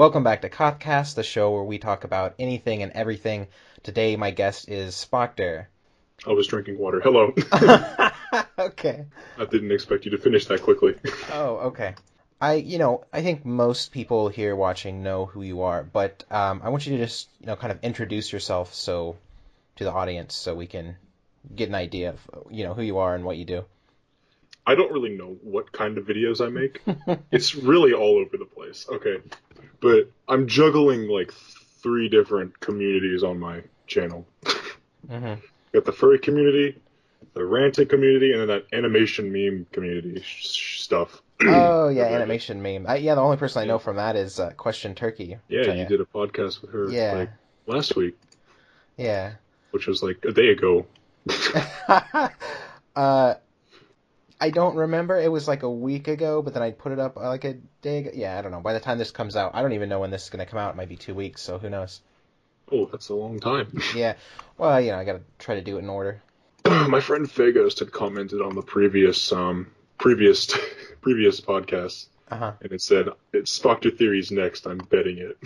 Welcome back to Kothcast, the show where we talk about anything and everything. Today, my guest is Spoctor. I was drinking water. Hello. Okay. I didn't expect you to finish that quickly. Oh, okay. I think most people here watching know who you are, but I want you to just, kind of introduce yourself to the audience so we can get an idea of, who you are and what you do. I don't really know what kind of videos I make. It's really all over the place. Okay. But I'm juggling like 3 different communities on my channel. Mm-hmm. Got the furry community, the ranting community, and then that animation meme community stuff. Oh, yeah, animation meme. The only person I know Yeah. from that is Question Turkey. Yeah, you did a podcast with her Yeah. like last week, Yeah. which was like a day ago. I don't remember. It was like a week ago, but then I put it up like a day ago. Yeah, I don't know. By the time this comes out, I don't even know when this is going to come out. It might be 2 weeks, so who knows? Oh, that's a long time. Yeah. Well, I got to try to do it in order. My friend Fagos had commented on the previous previous podcast, Uh-huh. and it said it's Spoctor Theory's next. I'm betting it.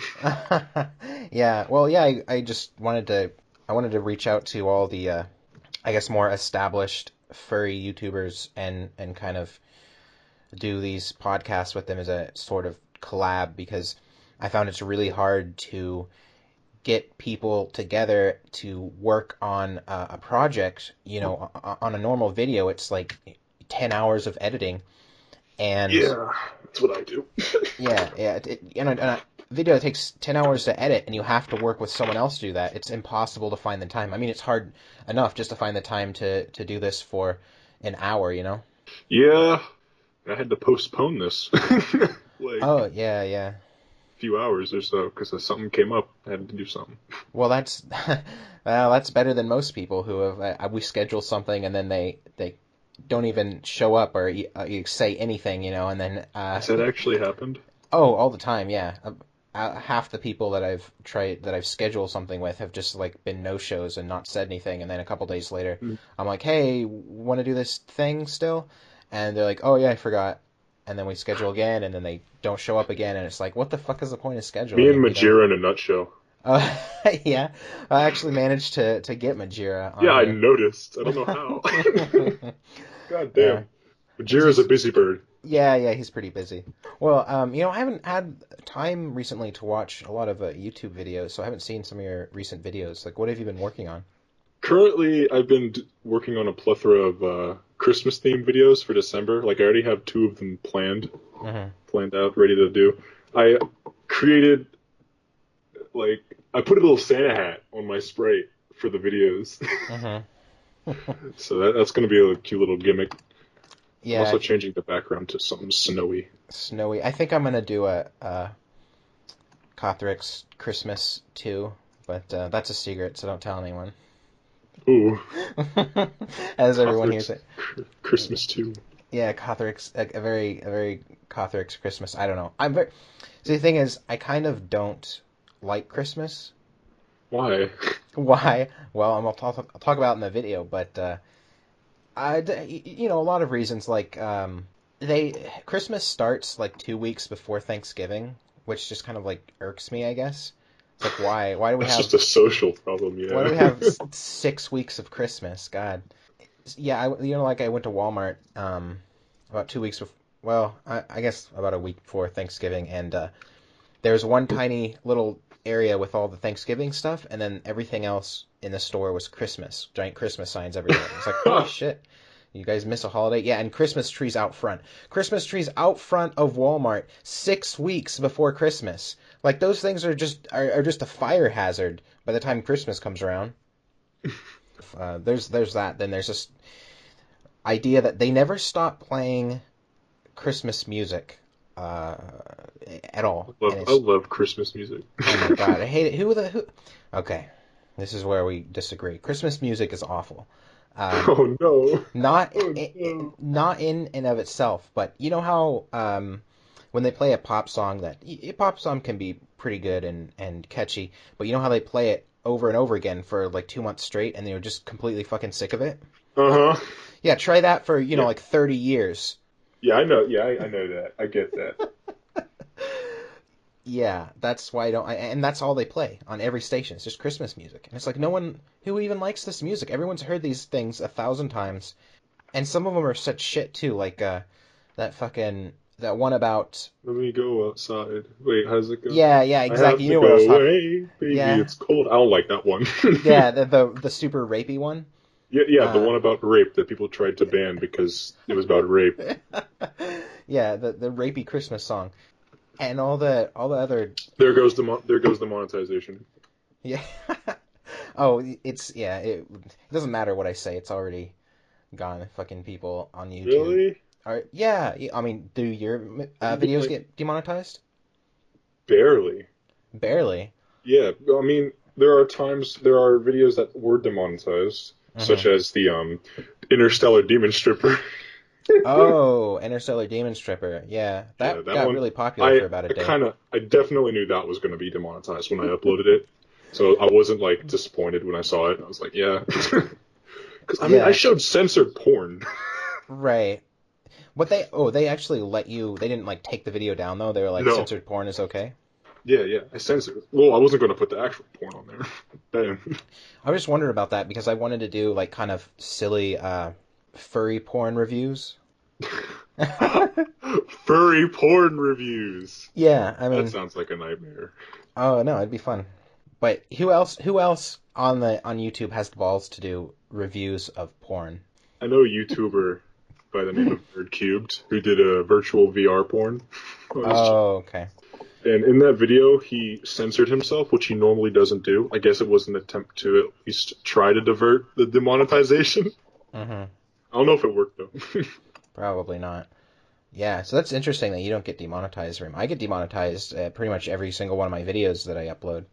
Yeah. Well, yeah, I just wanted to reach out to all the I guess more established furry YouTubers and kind of do these podcasts with them as a sort of collab because I found it's really hard to get people together to work on a project. On a normal video, it's like 10 hours of editing, and Yeah, that's what I do. and a video takes 10 hours to edit, and you have to work with someone else to do that. It's impossible to find the time. I mean, it's hard enough just to find the time to do this for an hour, Yeah, I had to postpone this like Oh, yeah, yeah. a few hours or so because something came up. I had to do something. Well, that's well, that's better than most people who have we schedule something and then they don't even show up or say anything, and then Has that actually happened? oh, all the time, yeah. Half the people that I've scheduled something with have just like been no shows and not said anything, and then a couple days later, Mm. I'm like, hey, want to do this thing still? And they're like, oh yeah, I forgot. And then we schedule again, and then they don't show up again, and it's like, what the fuck is the point of Me scheduling and if you don't? Majira in a nutshell. Uh, yeah, I actually managed to get Majira on Yeah, I here. noticed. I don't know how. God Yeah, damn. Majira's a he's busy bird. yeah, he's pretty busy. Well, I haven't had time recently to watch a lot of YouTube videos, so I haven't seen some of your recent videos. Like, what have you been working on? Currently, I've been working on a plethora of Christmas themed videos for December. Like I already have 2 of them Hmm. planned out, ready to do. I created like I put a little Santa hat on my sprite for the videos, Hmm. so that's going to be a cute little gimmick. I'm Yeah, also changing the background to something snowy. snowy. I think I'm gonna do a Kothorix Christmas too, but that's a secret, so don't tell anyone. Ooh, As everyone hears Kothorix it. Christmas too. Yeah, Kothorix, a very Kothorix Christmas. I don't know. I'm very. See, the thing is, I kind of don't like Christmas. Why? Why? Well, I'll talk about it in the video, but a lot of reasons like they Christmas starts like 2 weeks before Thanksgiving, which just kind of like irks me, I guess. It's like why do we That's have just a social problem, why do yeah. we have 6 weeks of Christmas? God. Yeah, like I went to Walmart about 2 weeks before. Well, I guess about a week before Thanksgiving, and there's one tiny little area with all the Thanksgiving stuff, and then everything else in the store was Christmas, giant Christmas signs everywhere. It's like, holy shit, you guys miss a holiday? Yeah, and Christmas trees out front. Christmas trees out front of Walmart 6 weeks before Christmas. Like those things are just a fire hazard by the time Christmas comes around. There's that. Then there's this idea that they never stop playing Christmas music uh, at all, and I it's love Christmas music. oh my god, I hate it. Who? Okay, this is where we disagree. Christmas music is awful. Um, Oh no. not Oh no. not in and of itself, but you know how when they play a pop song a pop song can be pretty good and catchy, but you know how they play it over and over again for like 2 months straight, and you're just completely fucking sick of it. Uh-huh. Yeah, try that for Yeah. like 30 years. Yeah, I know. Yeah, I know that. I get that. Yeah, that's why I don't. And that's all they play on every station. It's just Christmas music, and it's like no one who even likes this music. Everyone's heard these things 1,000 times, and some of them are such shit too. Like that fucking that one about. Let me go outside. Wait, how does it go? Yeah, yeah, I have exactly. You to know what I was go talking. away, baby. Yeah, It's cold. I don't like that one. yeah, the super rapey one. Yeah, yeah, the Uh, one about rape that people tried to ban because it was about rape. yeah, the rapey Christmas song, and all the other. There goes the monetization. Yeah. Oh, it doesn't matter what I say. It's already gone. Fucking people on YouTube. Really? Yeah, I mean, do your Even videos like get demonetized? barely. Barely. Yeah, I mean, there are videos that were demonetized, such Hmm. as the Interstellar Demon Stripper. Oh, Interstellar Demon Stripper. Yeah, Yeah, that that got one. really popular for about a day. I definitely knew that was going to be demonetized when I uploaded it. So I wasn't like disappointed when I saw it. I was like, yeah. Because I mean, I Yeah, showed censored porn. right. They actually let you. They didn't like take the video down though. They were like No. censored porn is okay. Yeah, yeah, I censored it. Well, I wasn't going to put the actual porn on there. Damn. I was just wondering about that because I wanted to do like kind of silly furry porn reviews. Furry porn reviews. Yeah, I That mean, sounds like a nightmare. oh no, it'd be fun. But who else on YouTube has the balls to do reviews of porn? I know a YouTuber by the name of Nerd Cubed who did a virtual VR porn on his channel. Oh, okay. And in that video, he censored himself, which he normally doesn't do. I guess it was an attempt to at least try to divert the demonetization. Hmm. I don't know if it worked though. Probably not. Yeah, so that's interesting that you don't get demonetized, Rim. I get demonetized pretty much every single one of my videos that I upload.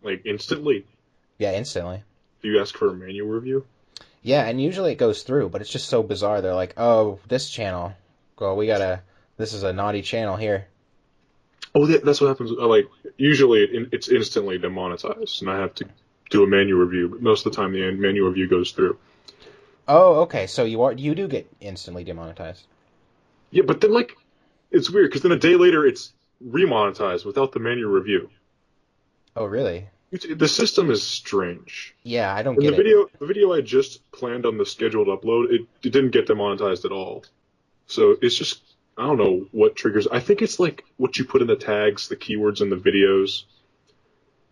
Like instantly. Yeah, instantly. Do you ask for a manual review? Yeah, and usually it goes through, but it's just so bizarre. They're like, "Oh, this channel. Well, this is a naughty channel here." Oh, that's what happens. Like usually it's instantly demonetized, and I have to do a manual review. But most of the time, the manual review goes through. Oh, okay. So you do get instantly demonetized. Yeah, but then like it's weird because then a day later it's remonetized without the manual review. Oh, really? The system is strange. Yeah, I don't And get it. the video I just planned on the scheduled upload, it didn't get demonetized at all. So it's just I don't know what triggers. I think it's like what you put in the tags, the keywords in the videos.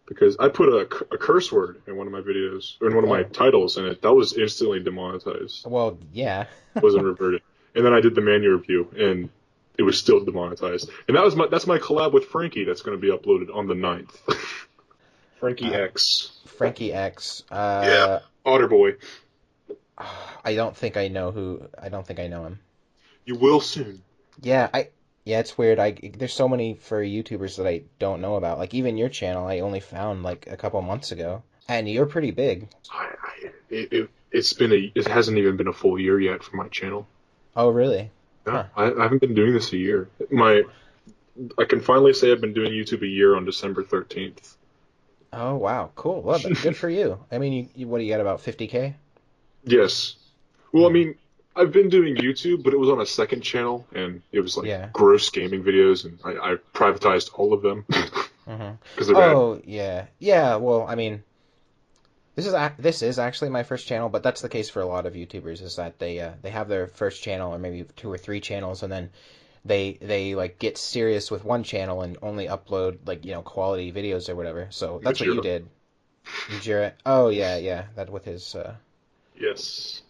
Because I put a curse word in one of my videos or in one of my Oh, titles, and that was instantly demonetized. well, yeah. Wasn't reverted. And then I did the manual review, and it was still demonetized. And that's my collab with Frankie that's going to be uploaded on the 9th. Frankie Uh, X. Frankie X. Yeah. Otterboy. I don't think I know him. You will soon. Yeah, yeah, it's weird. There's so many furry YouTubers that I don't know about. Like even your channel, I only found like a couple months ago, and you're pretty big. It hasn't even been a full year yet for my channel. Oh, really? Yeah, Huh. I haven't been doing this a year. I can finally say I've been doing YouTube a year on December 13th. Oh, wow. Cool. Well, good for you. I mean, what do you got about 50K? Yes. Well, I Hmm. mean, I've been doing YouTube, but it was on a second channel, and it was like Yeah. gross gaming videos, and I privatized all of them Hmm. because they're bad. Oh, yeah. Yeah. Well, I mean, this is actually my first channel, but that's the case for a lot of YouTubers. Is that they have their first channel or maybe two or three channels, and then they like get serious with one channel and only upload like quality videos or whatever. So that's what you Majira. did. Ujira. Oh yeah, yeah. That with his. Yes.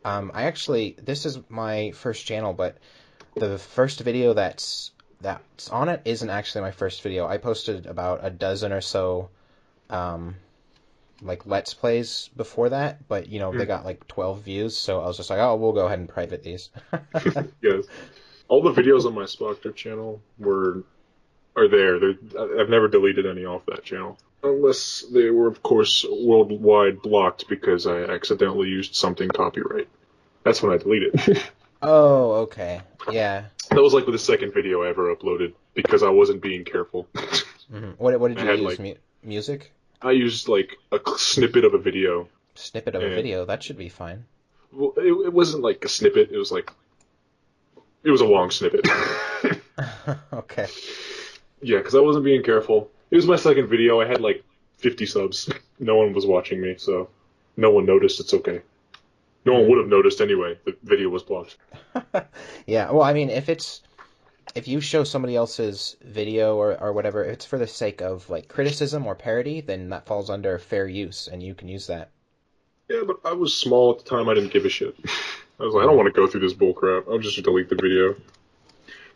I actually this is my first channel, but the first video that's on it isn't actually my first video. I posted about a dozen or so um like let's plays before that, but they Mm. got like 12 views, so I was just like, oh, we'll go ahead and private these. Yes. All the videos on my Spoctor channel are there. I've never deleted any off that channel. Unless they were, of course, worldwide blocked because I accidentally used something copyright. That's when I deleted. Oh, okay. Yeah. That was like the second video I ever uploaded because I wasn't being careful. What did I you had use? like Music? I used like a snippet of a video, Snippet of a and video. That should be fine. well, it wasn't like a snippet. It was a long snippet. Okay. Yeah, because I wasn't being careful. It was my second video. I had like 50 subs. No one was watching me, so no one noticed. It's okay. No one Hmm. would have noticed anyway. The video was blocked. Yeah, well, I mean, if you show somebody else's video or whatever, if it's for the sake of like criticism or parody, then that falls under fair use, and you can use that. Yeah, but I was small at the time. I didn't give a shit. I was like, I don't Hmm. want to go through this bull crap. I'll just delete the video.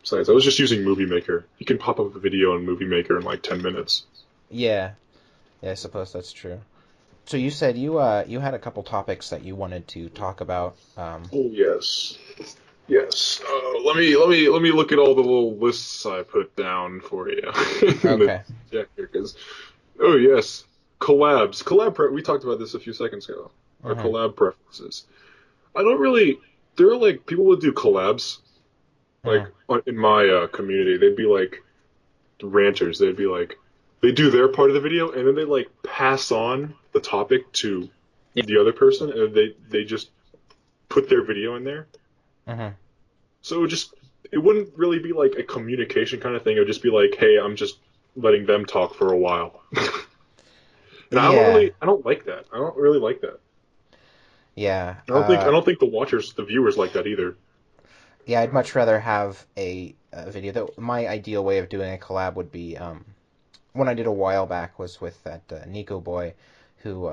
Besides, I was just using Movie Maker. You can pop up a video in Movie Maker in like 10 minutes. Yeah, yeah, I suppose that's true. So you said you had a couple topics that you wanted to talk about. Oh yes, yes. Let me look at all the little lists I put down for you in the Okay. chat here. Because oh yes, collabs. We talked about this a few seconds ago. Our Hmm. collab preferences. I don't really. There are like people would do collabs Hmm. like in my community. They'd be like ranters. They'd be like they do their part of the video and then they like pass on the topic to the other person and they just put their video in there. Hmm. So it wouldn't really be like a communication kind of thing. It would just be like, hey, I'm just letting them talk for a while. And Yeah. I don't like that. I don't really like that. Yeah. I don't think the viewers like that either. Yeah, I'd much rather have a video. My ideal way of doing a collab would be one I did a while back was with that Nico boy, who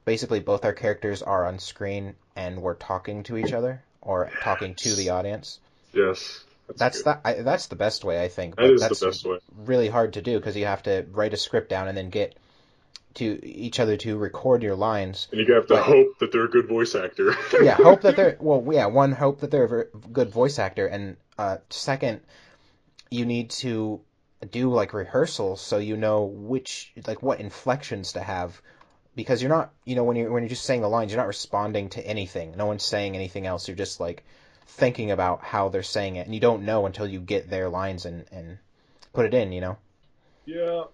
basically both our characters are on screen and we're talking to each other or talking to the Yes, audience. yes, that's good. That's the best way I think, That but is the that's best way. really hard to do because you have to write a script down and then get to each other to record your lines. And you have to But hope that they're a good voice actor. yeah, hope that they're well. Yeah, one, hope that they're a good voice actor, and second, you need to do like rehearsals so you know which like what inflections to have because you're not when you're just saying the lines, you're not responding to anything. No one's saying anything else. You're just like thinking about how they're saying it, and you don't know until you get their lines and put it in. You know. Yeah,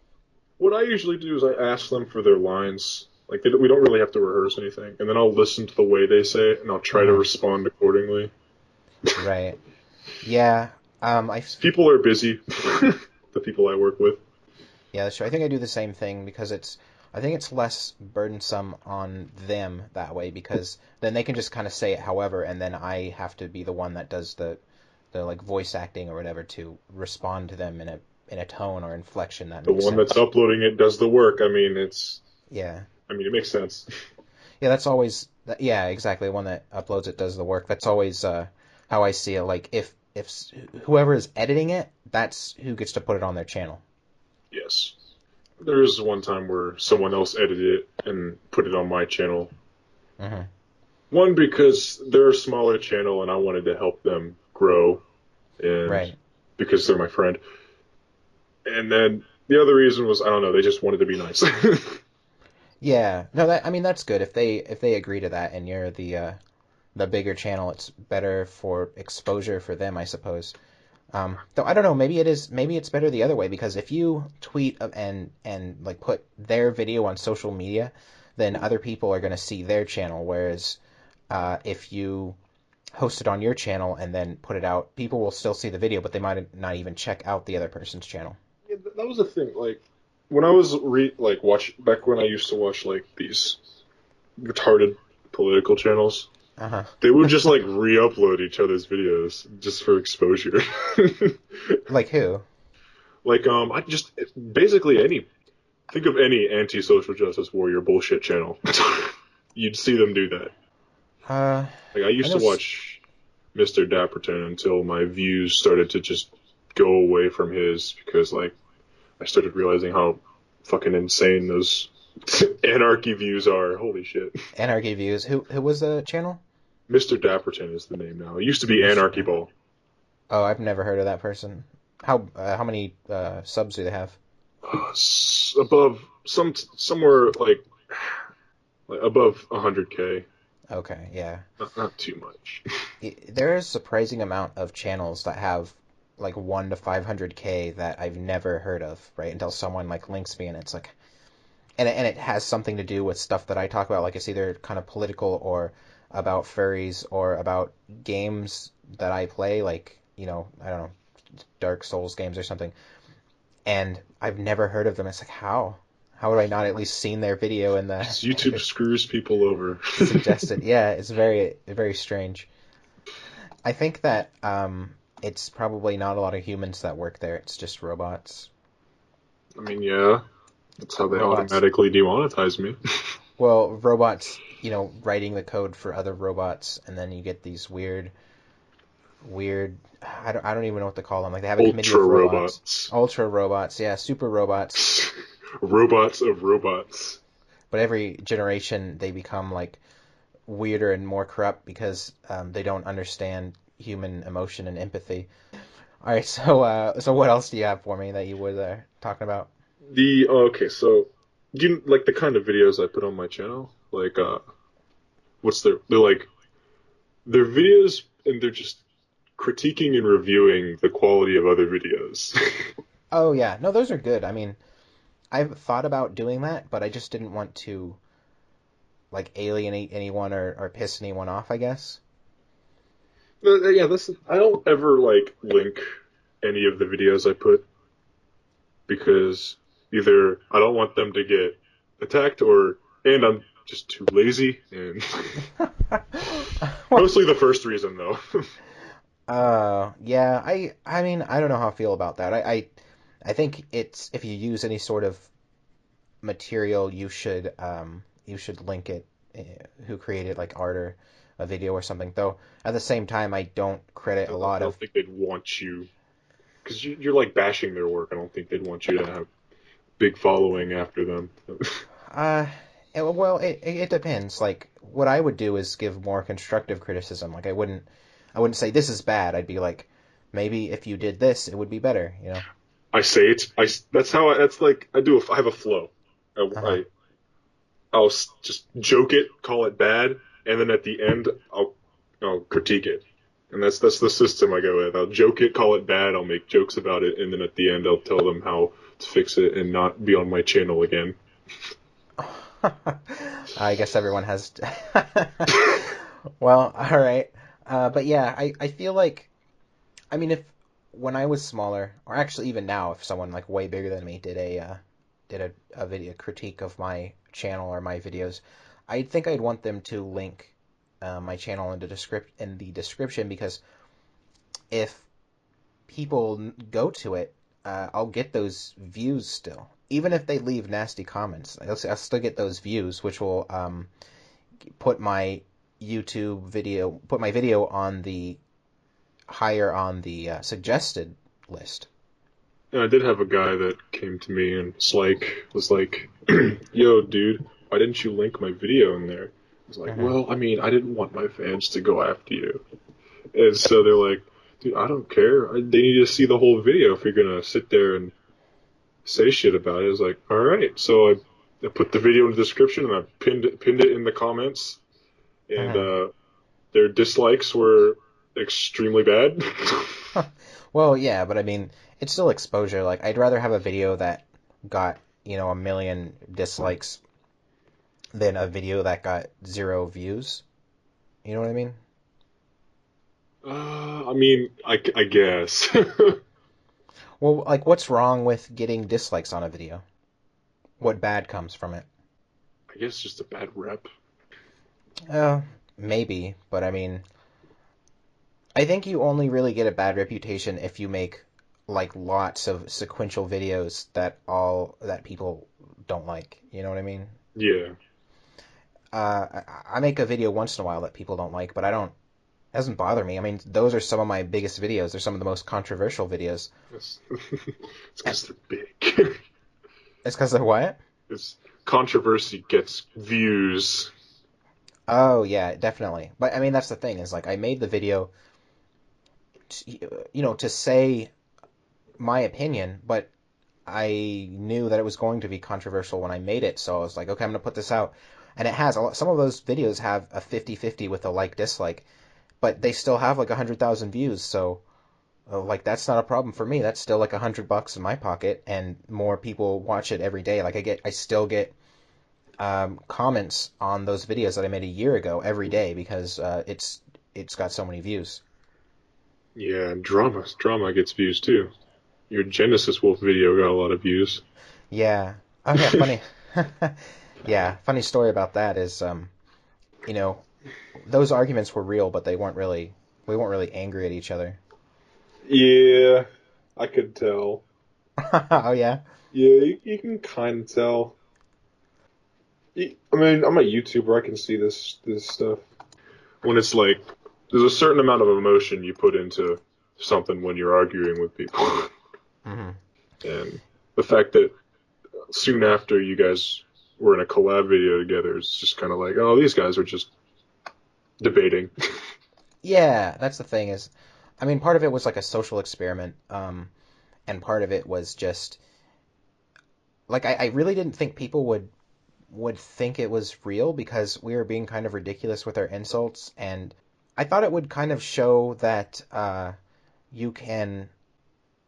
what I usually do is I ask them for their lines. Like we don't really have to rehearse anything, and then I'll listen to the way they say it, and I'll try to Hmm. respond accordingly. Right. Yeah. I People are busy. The people I work with. Yeah, that's true. I think I do the same thing because I think it's less burdensome on them that way because then they can just kind of say it however, and then I have to be the one that does the like voice acting or whatever to respond to them in a tone or inflection that The makes one that's sense. uploading it does the work. Yeah. I mean, it makes sense. Yeah, that's always yeah, exactly. The one that uploads it does the work. That's always how I see it. Like if whoever is editing it, that's who gets to put it on their channel. Yes. There was one time where someone else edited it and put it on my channel. Hmm. One, because they're a smaller channel and I wanted to help them grow, and Right. because they're my friend. And then the other reason was, I don't know, they just wanted to be nice. Yeah, no, that I mean that's good if they agree to that and you're the bigger channel, it's better for exposure for them, I suppose. Though I don't know, maybe it's better the other way because if you tweet and like put their video on social media, then other people are going to see their channel, whereas if you host it on your channel and then put it out, people will still see the video, but they might not even check out the other person's channel. Yeah, that was the thing. Like when I was like watch back when I used to watch like these retarded political channels, Uh-huh. they would just like re-upload each other's videos just for exposure. Like who? Like I just basically any think of any anti-social justice warrior bullshit channel. You'd see them do that. Uh, Like I I used know. to watch Mr. Dapperton until my views started to just go away from his because like I started realizing how fucking insane those anarchy views are. Holy shit. Anarchy Views. Who was the channel? Mr. Dapperton is the name now. It used to be Mr. Anarchy Dapper. Ball. Oh, I've never heard of that person. How many subs do they have? Above somewhere like above 100K. Okay, yeah. Not too much. There is a surprising amount of channels that have like 1 to 500K that I've never heard of, right? Until someone like links me and it's like, and it has something to do with stuff that I talk about, like it's either kind of political or about furries or about games that I play, like I don't know, Dark Souls games or something. and I've never heard of them. It's like, how? How would I not at least seen their video in the Just YouTube screws people over. suggested? Yeah, it's very, very strange. I think that it's probably not a lot of humans that work there. It's just robots. I mean, yeah, that's how they Robots. automatically demonetize me. Well, robots, writing the code for other robots, and then you get these weird. I don't even know what to call them. Like they have a committee Ultra of robots, robots. ultra robots, yeah, super robots. Robots of robots. But every generation they become like weirder and more corrupt because they don't understand human emotion and empathy. All right, so what else do you have for me that you were there talking about? Okay, so do you like the kind of videos I put on my channel? Like, what's they're like they're videos and they're just critiquing and reviewing the quality of other videos. Oh yeah, no, those are good. I mean, I've thought about doing that, but I just didn't want to like alienate anyone or piss anyone off, I guess. Yeah, this I don't ever like link any of the videos I put because either I don't want them to get attacked or and I'm just too lazy and Well, mostly the first reason though. yeah, I mean, I don't know how I feel about that. I think it's if you use any sort of material, you should link it, who created like art or a video or something. Though at the same time, I don't credit a I lot don't of. think they'd want you because you're like bashing their work. I don't think they'd want you to have big following after them. Uh, well, it depends. Like what I would do is give more constructive criticism. Like I wouldn't say this is bad. I'd be like, maybe if you did this, it would be better. You know? I say it's that's how that's like I have a flow. I, Uh-huh. I I'll just joke it, call it bad, and then at the end I'll critique it. And that's the system I go with. I'll joke it, call it bad, I'll make jokes about it, and then at the end I'll tell them how to fix it and not be on my channel again. I guess everyone has. Well, all right. But yeah, I feel like I mean if when I was smaller, or actually even now, if someone like way bigger than me did a video critique of my channel or my videos, I think I'd want them to link my channel in the description because if people go to it, I'll get those views still. Even if they leave nasty comments, I'll still get those views, which will put my put my video on the higher on the suggested list. And I did have a guy that came to me and was like, "Yo, dude, why didn't you link my video in there?" I was like, Hmm. "Well, I mean, I didn't want my fans to go after you." And so they're like, "Dude, I don't care. They need to see the whole video if you're gonna sit there and say shit about it." I was like, "All right." So I put the video in the description and I pinned it in the comments, and Hmm. their dislikes were extremely bad. Well, yeah, but I mean, it's still exposure. Like, I'd rather have a video that got, a million dislikes than a video that got zero views. You know what I mean? I mean, I guess. Well, like, what's wrong with getting dislikes on a video? What bad comes from it? I guess just a bad rep. Uh, maybe, but I mean, I think you only really get a bad reputation if you make like lots of sequential videos that people don't like. You know what I mean? Yeah. I make a video once in a while that people don't like, but I don't. It doesn't bother me. I mean, those are some of my biggest videos. They're some of the most controversial videos. It's because they're big. It's because they're what? It's controversy gets views. Oh yeah, definitely. But I mean, that's the thing is like I made the video, to say my opinion, but I knew that it was going to be controversial when I made it, so I was like, okay, I'm going to put this out. And it has some of those videos have a 50-50 with a like dislike, but they still have like 100,000 views, so like that's not a problem for me. That's still like $100 in my pocket, and more people watch it every day. Like I still get comments on those videos that I made a year ago every day because it's got so many views. Yeah, drama gets views too. Your Genesis Wolf video got a lot of views. Yeah. Oh yeah, funny. Yeah, funny story about that is, you know, those arguments were real, but we weren't really angry at each other. Yeah, I could tell. Oh yeah. Yeah, you can kind of tell. I mean, I'm a YouTuber. I can see this stuff. When it's like, there's a certain amount of emotion you put into something when you're arguing with people. Hmm. And the fact that soon after you guys were in a collab video together is just kind of like, oh, these guys are just debating. Yeah, that's the thing is, I mean, part of it was like a social experiment, and part of it was just like I really didn't think people would think it was real because we were being kind of ridiculous with our insults, and I thought it would kind of show that you can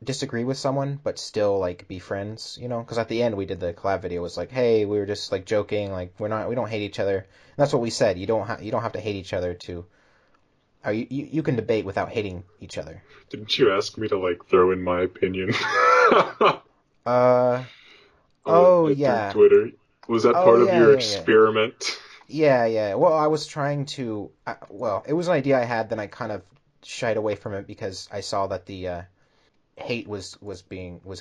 disagree with someone but still like be friends, you know? Because at the end we did the collab video was like, hey, we were just like joking, like we don't hate each other. And that's what we said. You don't have to hate each other to. Or you can debate without hating each other. Didn't you ask me to like throw in my opinion Uh oh through yeah. Twitter? Was that Oh part of yeah, your yeah, yeah. experiment? Yeah, yeah. Well, I was trying to. Well, it was an idea I had. Then I kind of shied away from it because I saw that the hate was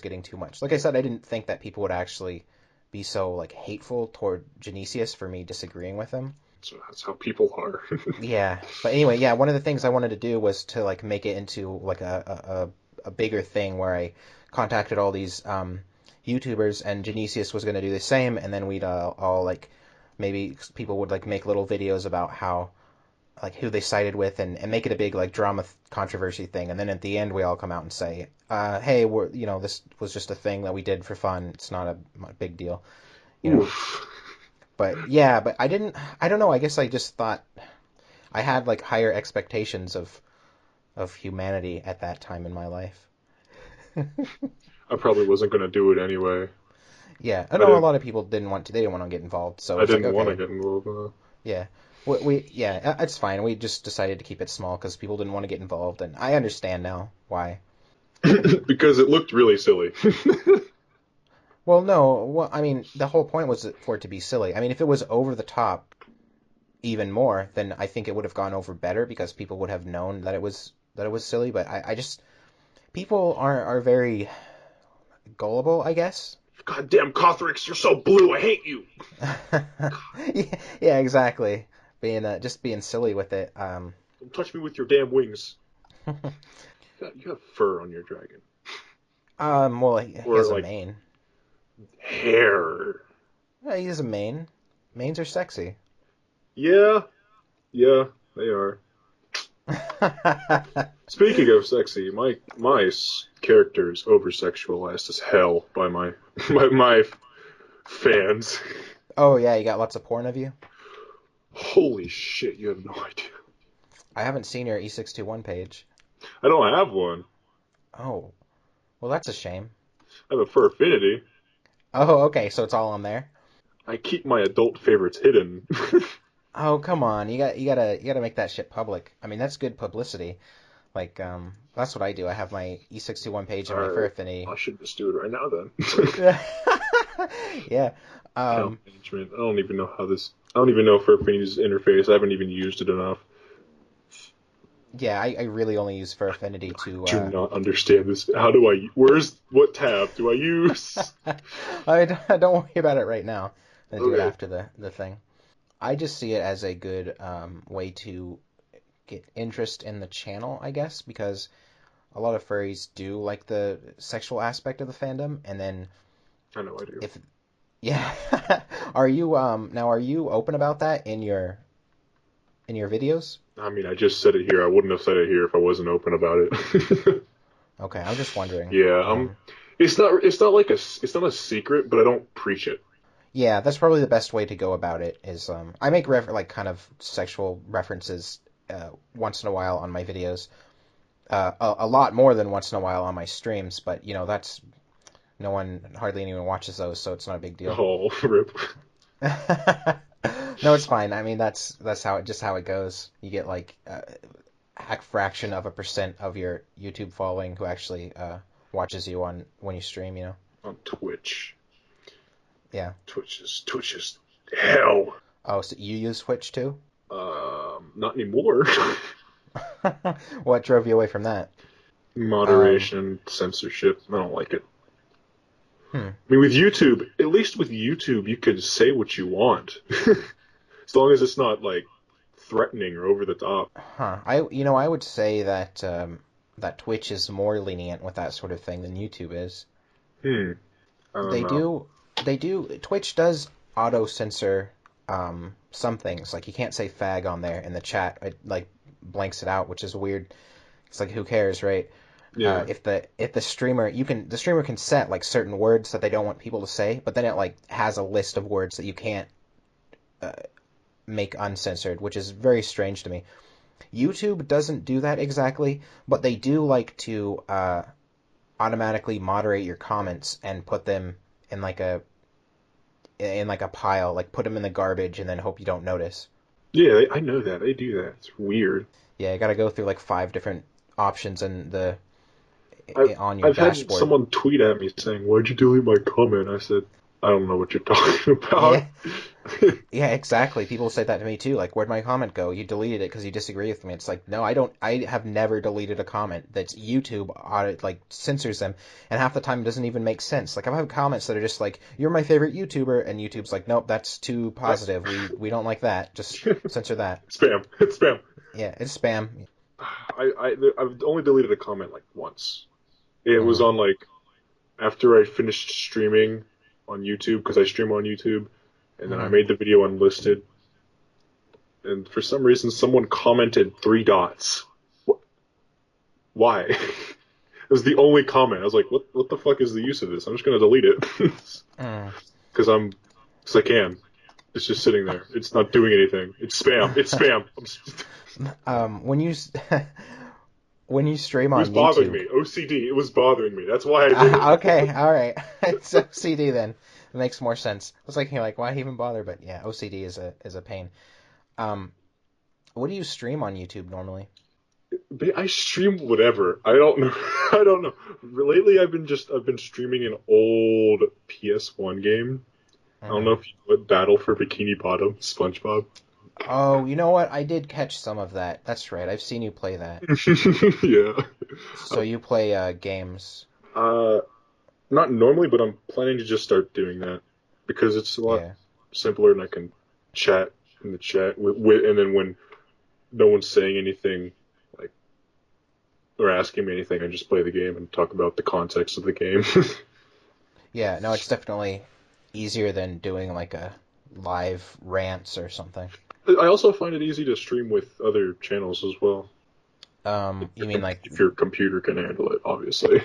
getting too much. Like I said, I didn't think that people would actually be so like hateful toward Genesius for me disagreeing with him. So that's how people are. Yeah, but anyway, yeah. One of the things I wanted to do was to like make it into like a bigger thing where I contacted all these YouTubers and Genesius was going to do the same, and then we'd all like maybe people would like make little videos about how like who they sided with and make it a big like drama controversy thing, and then at the end we all come out and say, hey, we're this was just a thing that we did for fun. It's not a big deal, you know. Oof. But yeah, but I don't know. I guess I just thought I had like higher expectations of humanity at that time in my life. I probably wasn't gonna do it anyway. Yeah, I I know a didn't. lot of people they didn't want to get involved, so I it's like didn't want to okay, get involved in yeah. Yeah, it's fine. We just decided to keep it small because people didn't want to get involved, and I understand now why. that because it looked really silly. Well, no. Well, I mean, the whole point was for it to be silly. I mean, if it was over the top even more, then I think it would have gone over better because people would have known that it was silly. But I just people are very gullible, I guess. Goddamn Kothorix, you're so blue. I hate you. Yeah, yeah, exactly. Being just being silly with it. Don't touch me with your damn wings. You have fur on your dragon, Well, he or has a like mane. hair. Yeah, he has a mane. Manes are sexy. Yeah, yeah, they are. Speaking of sexy, my character is over sexualized as hell by my fans. Oh yeah, you got lots of porn of you. Holy shit, you have no idea. I haven't seen your E621 page. I don't have one. Oh, well, that's a shame. I have a fur affinity. Oh, okay, so it's all on there. I keep my adult favorites hidden. Oh, come on. You gotta make that shit public. I mean, that's good publicity. Like, that's what I do. I have my E61 page and my Fur Alright, Affinity. I should just do it right now then. Yeah. Account Um, management. I don't even know how this. I don't even know Fur Affinity's interface. I haven't even used it enough. yeah, I really only use Fur Affinity to, Do not understand this. How do I? Where's what tab do I use? don't worry about it right now. I'm gonna do it Okay. after the thing. I just see it as a good, way to get interest in the channel, I guess, because a lot of furries do like the sexual aspect of the fandom, and then I know I do. if yeah, are you open about that in your videos? I mean, I just said it here. I wouldn't have said it here if I wasn't open about it. Okay, I'm just wondering. Yeah, It's not. It's not like a. It's not a secret, but I don't preach it. Yeah, that's probably the best way to go about it. Is I make like kind of sexual references once in a while on my videos, a lot more than once in a while on my streams. But that's no one, hardly anyone watches those, so it's not a big deal. Oh, rip. No, it's fine. I mean, that's how it goes. You get like a fraction of a percent of your YouTube following who actually watches you on when you stream, you know? On Twitch. Yeah. Twitch is hell. Oh, so you use Twitch too? Not anymore. What drove you away from that? Moderation, censorship. I don't like it. Hmm. I mean, with YouTube, at least with YouTube, you can say what you want, as long as it's not like threatening or over the top. Huh. I would say that that Twitch is more lenient with that sort of thing than YouTube is. I don't They know. do, Twitch does auto censor some things. Like you can't say fag on there in the chat. It like blanks it out, which is weird. It's like who cares, right? Yeah, If the streamer the streamer can set like certain words that they don't want people to say, but then it like has a list of words that you can't uh, make uncensored, which is very strange to me. YouTube doesn't do that exactly, but they do like to automatically moderate your comments and put them in like a pile, like put them in the garbage and then hope you don't notice. yeah, I know that they do that. It's weird. Yeah, you got to go through like 5 different options in the I've on your I've had dashboard. someone tweet at me saying, "Why'd you delete my comment?" I said, "I don't know what you're talking about." Yeah, yeah, exactly. People say that to me too. Like, where'd my comment go? You deleted it because you disagree with me. It's like, no, I don't. I have never deleted a comment. That's YouTube audit like censors them, and half the time it doesn't even make sense. Like, I've had comments that are just like, "You're my favorite YouTuber," and YouTube's like, "Nope, that's too positive. We don't like that. Just censor that." Spam. It's spam. Yeah, it's spam. I've only deleted a comment like once. It was Mm. on like after I finished streaming on YouTube because I stream on YouTube, and then I Hmm. made the video unlisted. And for some reason, someone commented 3 dots. Why? It was the only comment. I was like, what the fuck is the use of this? I'm just gonna delete it Mm. because because I can. It's just sitting there. It's not doing anything. It's spam. It's spam. When you when you stream It was on bothering YouTube. me. OCD. It was bothering me. That's why I did it. Okay, all right. It's OCD then. It makes more sense. I was like, you're like, why even bother? But yeah, OCD is a pain. Um, what do you stream on YouTube normally? I stream whatever. I don't know. I don't know. Lately, I've been streaming an old PS1 game. I don't Hmm. know if you know what Battle for Bikini Bottom, SpongeBob. Oh, you know what? I did catch some of that. That's right. I've seen you play that. Yeah. So you play games. Uh, Not normally, but I'm planning to just start doing that because it's a lot Yeah. simpler and I can chat in the chat and then when no one's saying anything like or asking me anything, I just play the game and talk about the context of the game. Yeah, no, it's definitely easier than doing like a live rants or something. I also find it easy to stream with other channels as well. You mean like, If your computer can handle it, obviously.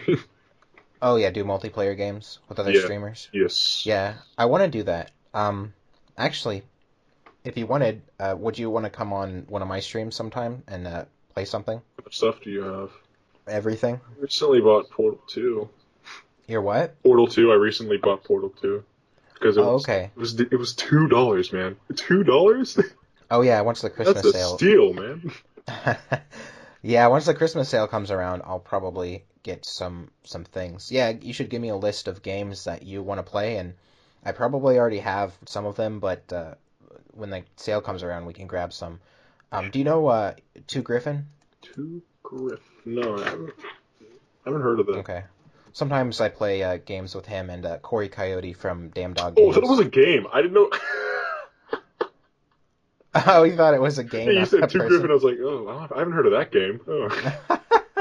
oh yeah, do multiplayer games with other Yeah. streamers? Yes. Yeah, I want to do that. Actually, if you wanted, would you want to come on one of my streams sometime and play something? What stuff do you have? Everything? I recently bought Portal 2. Your what? Portal 2, I recently bought Portal 2 because Oh, okay. it was $2, man. $2? Oh yeah, once the That's Christmas a sale. steal, man. Yeah, once the Christmas sale comes around, I'll probably get some things. Yeah, you should give me a list of games that you want to play, and I probably already have some of them, but when the sale comes around, we can grab some. Do you know Two Griffin? Two Griff. No, I haven't heard of that. Okay. Sometimes I play games with him and Corey Coyote from Damn Dog Oh, I thought it was Games. a game. I didn't know. Oh, you thought it was a Yeah, game, you not a said Two person. Griffin. I was like, oh, I haven't heard of that game. Oh,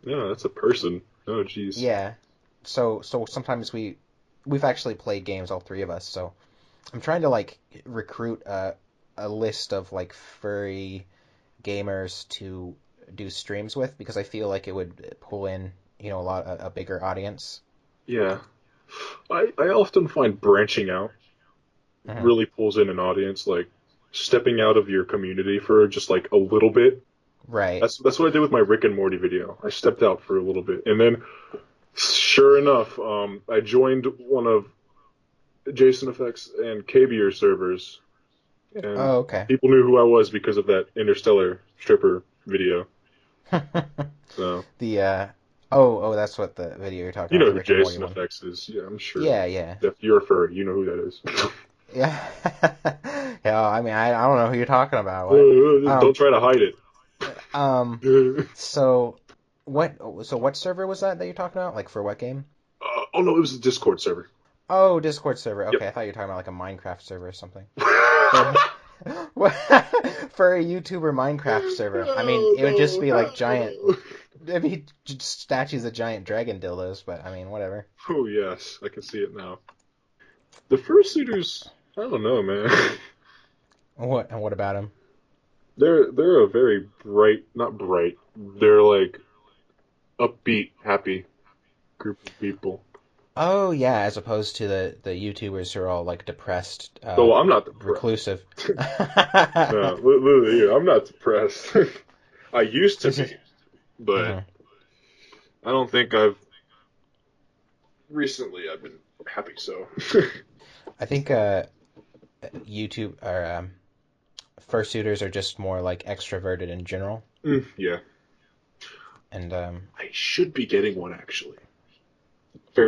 no, that's a person. Oh, jeez. Yeah. So sometimes we've actually played games, all three of us. So I'm trying to like recruit a list of like furry gamers to do streams with because I feel like it would pull in, a bigger audience. Yeah, I often find branching out Hmm. really pulls in an audience. Like stepping out of your community for just like a little bit. Right. That's what I did with my Rick and Morty video. I stepped out for a little bit, and then sure enough, I joined one of Jason Effects and KBR servers, and Oh, okay. people knew who I was because of that Interstellar stripper video. So The Oh, that's what the video you're talking You about, know the who Rick and Morty Jason one. FX is. Yeah, I'm sure. Yeah, yeah. If you're a furry, you know who that is. Yeah. Yeah, I mean, I don't know who you're talking about. What? Don't try to hide it. Um, so what server was that you're talking about? Like for what game? Oh no, it was a Discord server. Oh, Discord server. Yep. Okay, I thought you were talking about like a Minecraft server or something. For for a YouTuber Minecraft server. I mean, Oh, it would just be like giant. no. It'd be just statues of giant dragon dildos, but I mean, whatever. Oh yes, I can see it now. The fursuiters, I don't know, man. What about him? They're a very bright, not bright. They're like upbeat, happy group of people. Oh yeah, as opposed to the YouTubers who are all like depressed, So I'm not depressed. reclusive. No, literally, here, I'm not depressed. I used to It's be, just, but mhm. I don't think recently I've been happy. So I think YouTube or fursuiters are just more like extroverted in general, yeah, and I should be getting one actually.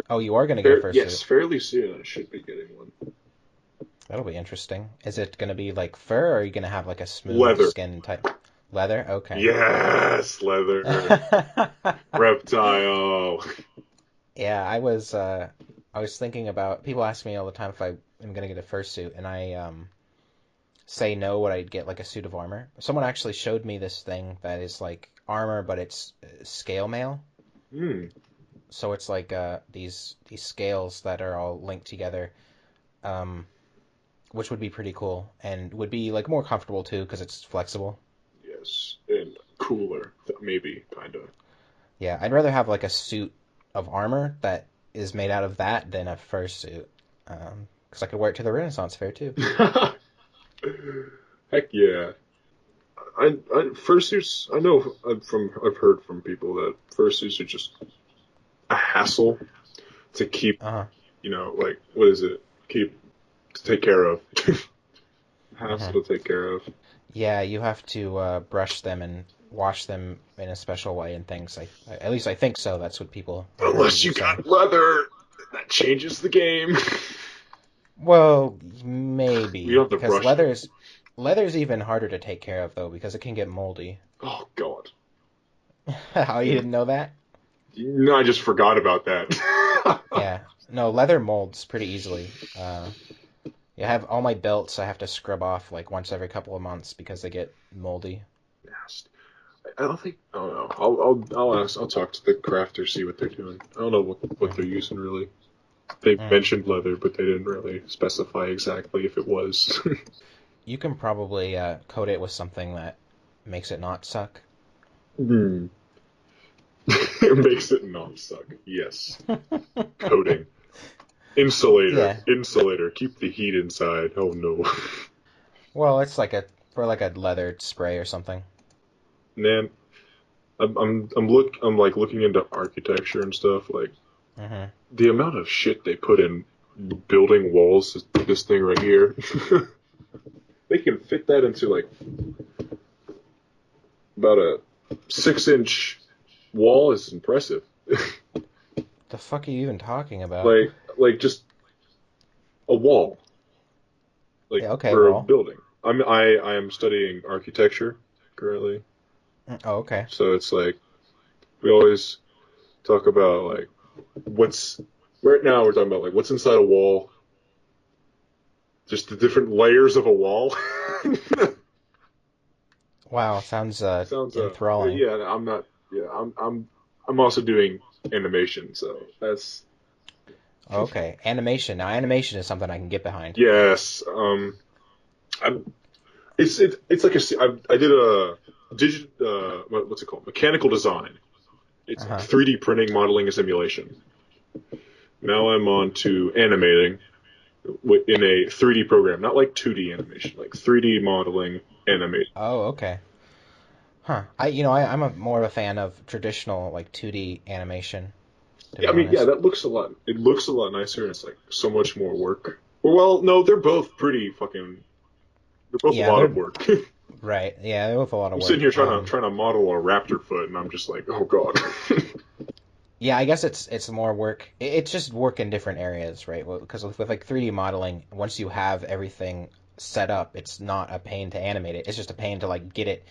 oh, you are gonna get a fursuit. Yes, fairly soon I should be getting one. That'll be interesting. Is it gonna be like fur, or are you gonna have like a smooth Leather. skin type leather? Okay. Yes, leather. Reptile. Yeah, I was thinking about people ask me all the time if I am gonna get a fursuit, and I say no, would I get like a suit of armor? Someone actually showed me this thing that is like armor, but it's scale mail. Hmm. So it's like these scales that are all linked together, um, which would be pretty cool and would be like more comfortable too because it's flexible. Yes, and cooler, maybe, kind of. Yeah, I'd rather have like a suit of armor that is made out of that than a fursuit, because I could wear it to the Renaissance Fair too. Heck yeah. Fursuits. I know I've heard from people that fursuits are just a hassle to keep. Uh-huh. Like what is it? Keep to take care of. Hmm. Hassle to take care of. Yeah, you have to brush them and wash them in a special way and things. At least I think so. That's what I've heard Unless people you say. got leather, that changes the game. Well, You maybe don't have to because brush them. leather's even harder to take care of though because it can get moldy. Oh God. How you didn't know that? No, I just forgot about that. Yeah, no, leather molds pretty easily. Yeah, I have all my belts. I have to scrub off like once every couple of months because they get moldy. Nasty. I don't think. I don't know. I'll ask. I'll talk to the crafter, see what they're doing. I don't know what they're Mm. using really. They Mm. mentioned leather, but they didn't really specify exactly if it was. You can probably coat it with something that makes it not suck. Hmm. It makes it not suck. Yes. Coating. Insulator. Yeah. Insulator. Keep the heat inside. Oh no. Well, it's like a leather spray or something. Man, I'm like looking into architecture and stuff. Like Hmm. the amount of shit they put in building walls. This thing right here. They can fit that into like about a 6-inch wall is impressive. The fuck are you even talking about? like just a wall, like Yeah, okay, for a well. building. I am studying architecture currently, Oh, okay. so it's like we always talk about like what's right now we're talking about like what's inside a wall, just the different layers of a wall. Wow, sounds Sounds enthralling. yeah, I'm not yeah, I'm also doing animation, so that's Okay, animation. Now, animation is something I can get behind. yes. I'm it's like I did a what's it called? Mechanical design. It's like Uh-huh. 3D printing, modeling, and simulation. Now I'm on to animating in a 3D program, not like 2D animation, like 3D modeling, animating. Oh, okay. Huh. I'm more of a fan of traditional like 2D animation, to Yeah, I be mean, yeah, honest. that looks a lot. It looks a lot nicer, and it's like so much more work. Well, no, they're both pretty fucking. They're both a Yeah, lot of they're work. right. Yeah, they're with a lot of I'm sitting work. here trying to model a raptor foot, and I'm just like, oh god. Yeah, I guess it's more work. It's just work in different areas, right? Because with like 3D modeling, once you have everything set up, it's not a pain to animate it. It's just a pain to like get it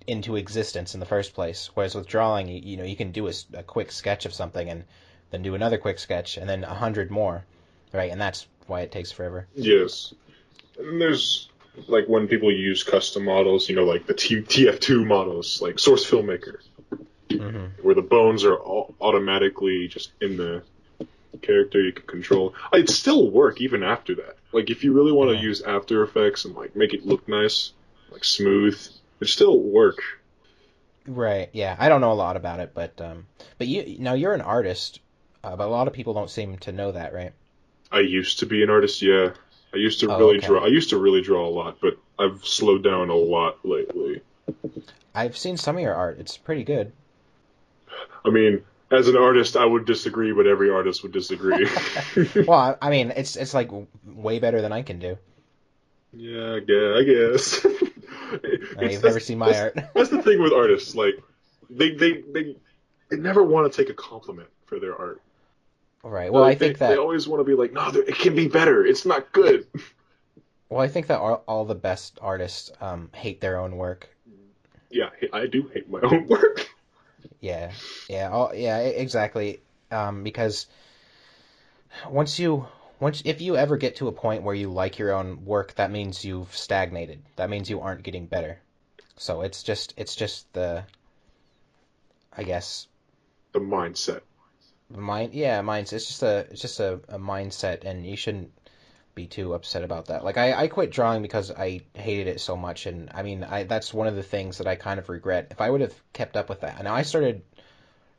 into existence in the first place. Whereas with drawing, you know, you can do a quick sketch of something and then do another quick sketch and then 100 more, right? And that's why it takes forever. Yes. And there's like when people use custom models, like the TF2 models, like Source Filmmaker, Hmm. where the bones are all automatically just in the character you can control. It'd still work even after that. Like if you really want to Hmm. use After Effects and like make it look nice, like smooth, it'd still work. Right. Yeah. I don't know a lot about it, but you're an artist, but a lot of people don't seem to know that, right? I used to be an artist, yeah. I used to Oh, really okay. draw. I used to really draw a lot, but I've slowed down a lot lately. I've seen some of your art. It's pretty good. I mean, as an artist, I would disagree, but every artist would disagree. Well, I mean, it's like way better than I can do. Yeah, I guess. It's You've never seen my art. that's the thing with artists. Like, they never want to take a compliment for their art. Right. Well, I Like think they that always want to be like, no, it can be better. It's not good. well, I think that all the best artists hate their own work. Yeah, I do hate my own work. Yeah. Yeah, exactly. Because once you once if you ever get to a point where you like your own work, that means you've stagnated. That means you aren't getting better. So it's just the I guess The mindset. mind minds it's just a mindset, and you shouldn't be too upset about that. Like I quit drawing because I hated it so much, and I mean I that's one of the things that I kind of regret. If I would have kept up with that. And I started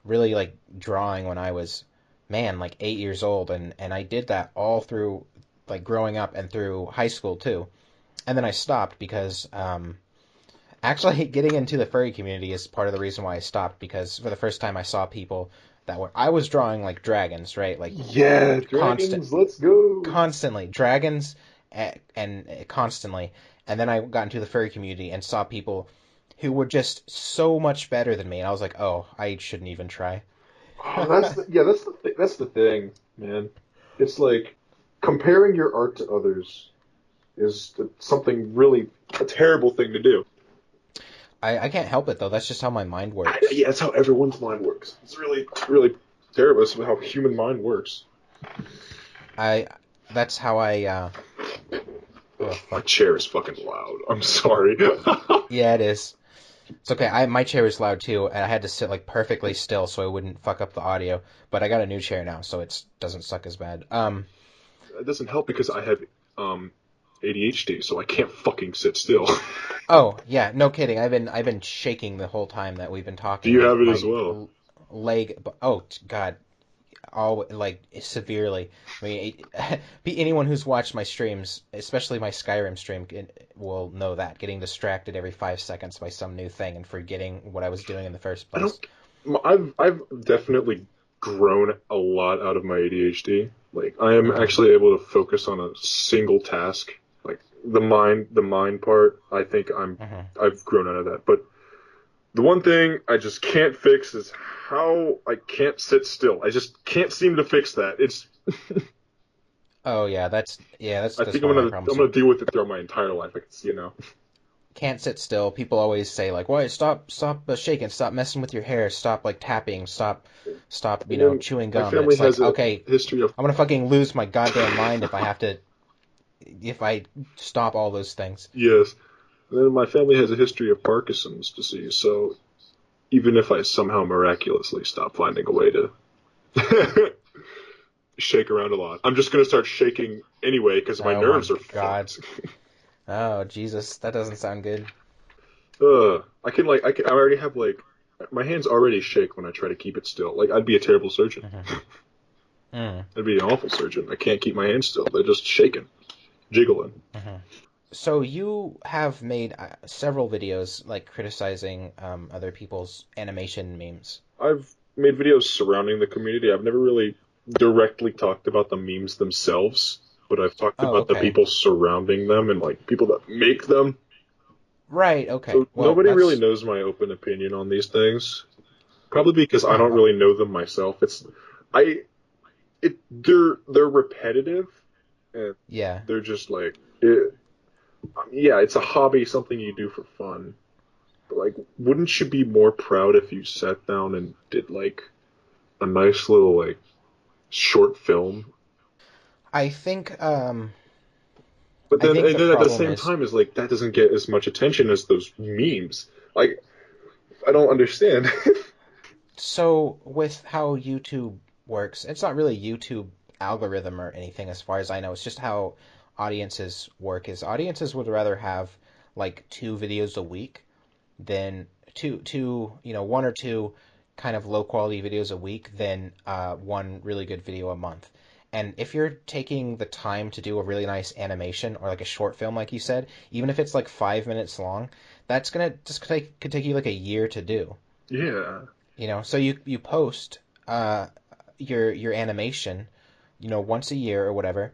really like drawing when I was like 8 years old, and I did that all through like growing up and through high school too. And then I stopped because actually getting into the furry community is part of the reason why I stopped, because for the first time I saw people that were I was drawing like dragons, right? Like Yeah, constant dragons, let's go. constantly dragons and constantly. And then I got into the furry community and saw people who were just so much better than me, and I was like, "Oh, I shouldn't even try." Oh, that's the thing, man. It's like comparing your art to others is something really a terrible thing to do. I can't help it though. That's just how my mind works. Yeah, that's how everyone's mind works. It's really terrible. It's how human mind works. I that's how I oh My fuck. chair is fucking loud. I'm sorry. Yeah, it is. It's okay. I my chair is loud too, and I had to sit like perfectly still so I wouldn't fuck up the audio. But I got a new chair now, so it doesn't suck as bad. It doesn't help because I have ADHD, so I can't fucking sit still. Oh yeah, no kidding. I've been shaking the whole time that we've been Do talking. you My have it as well? leg. Oh God, all like severely. I mean, anyone who's watched my streams, especially my Skyrim stream, will know that getting distracted every 5 seconds by some new thing and forgetting what I was doing in the first I don't. place. I've definitely grown a lot out of my ADHD. Like I am Hmm. actually able to focus on a single task. Like the mind part. I think Hmm. I've grown out of that. But the one thing I just can't fix is how I can't sit still. I just can't seem to fix that. It's. Oh yeah, that's I that's think one of my problems I'm too. gonna deal with it throughout my entire life. I can see. Can't sit still. People always say like, "Why stop shaking, stop messing with your hair, stop like tapping, stop And then chewing my gum." And family it's like, has a okay, history of. I'm gonna fucking lose my goddamn mind if I stop all those things. Yes. And then my family has a history of Parkinson's disease, so even if I somehow miraculously stop finding a way to shake around a lot, I'm just going to start shaking anyway because my Oh my nerves are God. fucked. Oh Jesus, that doesn't sound good. I already have like my hands already shake when I try to keep it still. Like I'd be a terrible surgeon. Hmm. Mm. I'd be an awful surgeon. I can't keep my hands still. They're just shaking, jiggling. Hmm. So you have made several videos like criticizing other people's animation memes. I've made videos surrounding the community. I've never really directly talked about the memes themselves, but I've talked Oh, about the okay. people surrounding them and like people that make them. Right, okay. So Well, nobody really that's knows my open opinion on these things. Probably because I don't Oh, really know them myself. I, they're repetitive, and yeah. they're just like, yeah, it's a hobby, something you do for fun. But like, wouldn't you be more proud if you sat down and did like a nice little like short film? I think But I then, think and the then at the problem same is time, is like that doesn't get as much attention as those memes. Like, I don't understand. so with how YouTube works, it's not really YouTube algorithm or anything as far as I know. It's just how audiences work. Is audiences would rather have like two videos a week than one or two kind of low quality videos a week than one really good video a month. And if you're taking the time to do a really nice animation or like a short film, like you said, even if it's like 5 minutes long, that's gonna just could take you like a year to do. Yeah, So you post uh, your animation, once a year or whatever,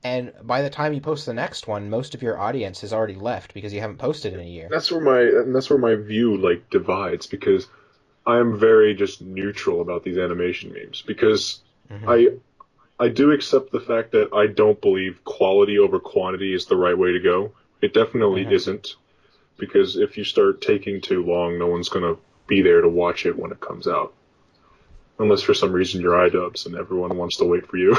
and by the time you post the next one, most of your audience has already left because you haven't posted in a year. that's where my view like divides because I am very just neutral about these animation memes because Hmm. I I do accept the fact that I don't believe quality over quantity is the right way to go. It definitely Hmm. isn't because if you start taking too long, no one's gonna be there to watch it when it comes out. Unless for some reason you're iDubbbz and everyone wants to wait for you.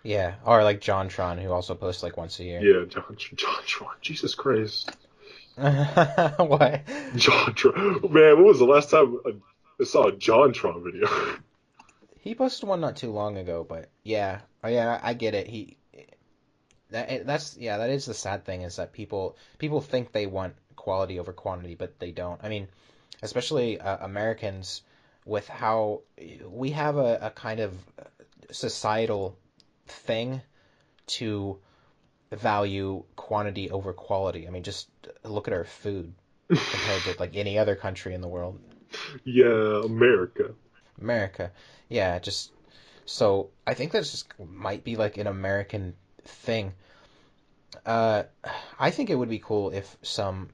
Yeah, or like JonTron, who also posts like once a year. Yeah, John Tron. Jesus Christ. What? John Tron. Man, when was the last time I saw a John Tron video? He posted one not too long ago, but yeah, oh, yeah, I get it. That's yeah, that is the sad thing is that people think they want quality over quantity, but they don't. I mean, especially Americans, with how we have a kind of societal thing to value quantity over quality. I mean, just look at our food compared to like any other country in the world. Yeah, America. America, yeah, just so I think that just might be like an American thing. Uh, I think it would be cool if some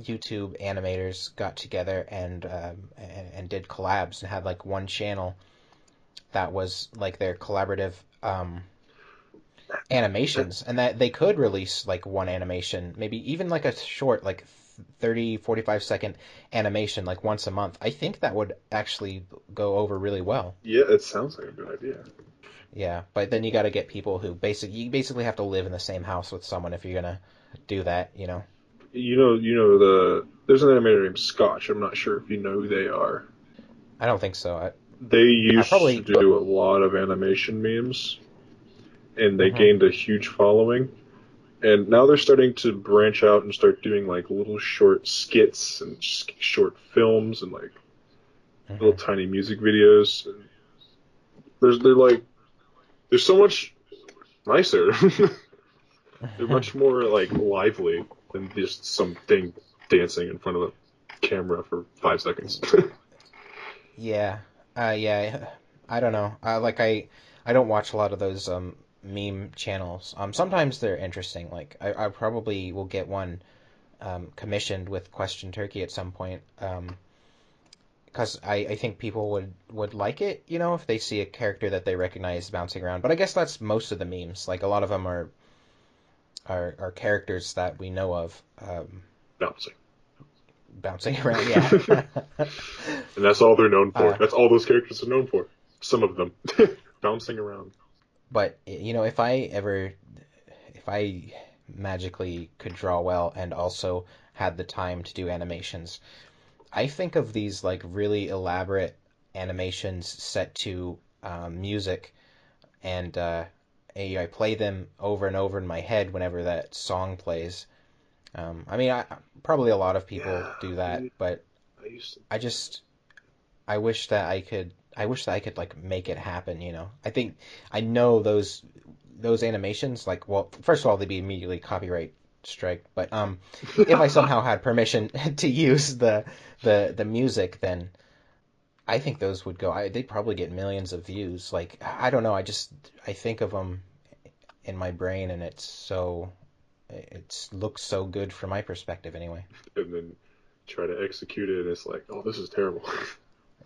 YouTube animators got together and did collabs and had like one channel that was like their collaborative That, animations, and that they could release like one animation, maybe even like a short like 30, 45 second animation like once a month. I think that would actually go over really well. yeah, it sounds like a good idea. Yeah, but then you got to get people who basically have to live in the same house with someone if you're gonna do that. There's an animator named Scotch. I'm not sure if you know who they are. I don't think so. They I used to probably. do a lot of animation memes, and they Mhm. gained a huge following. And now they're starting to branch out and start doing like little short skits and short films and like little Mhm. tiny music videos. And they're like they're so much nicer. They're much more like lively than just some thing dancing in front of a camera for 5 seconds. Yeah. Yeah. I don't know. I don't watch a lot of those meme channels. Sometimes they're interesting. Like I probably will get one commissioned with Question Turkey at some point. Because I think people would like it, if they see a character that they recognize bouncing around. But I guess that's most of the memes. Like a lot of them are characters that we know of Bouncing, bouncing around. Yeah. and that's all they're known for. uh, That's all those characters are known for. Some of them bouncing around. but if I magically could draw well and also had the time to do animations, I think of these like really elaborate animations set to music, and I play them over and over in my head whenever that song plays. I mean, probably a lot of people Yeah, do that, dude. but I used to. I just I wish that I could. I wish that I could like make it happen. I think I know those animations. Like, well, first of all, they'd be immediately copyright strike. But if I somehow had permission to use the music, then I think those would go. They'd probably get millions of views. Like, I don't know. I think of them in my brain, and it looks so good from my perspective anyway. and then try to execute it, and it's like, oh, this is terrible.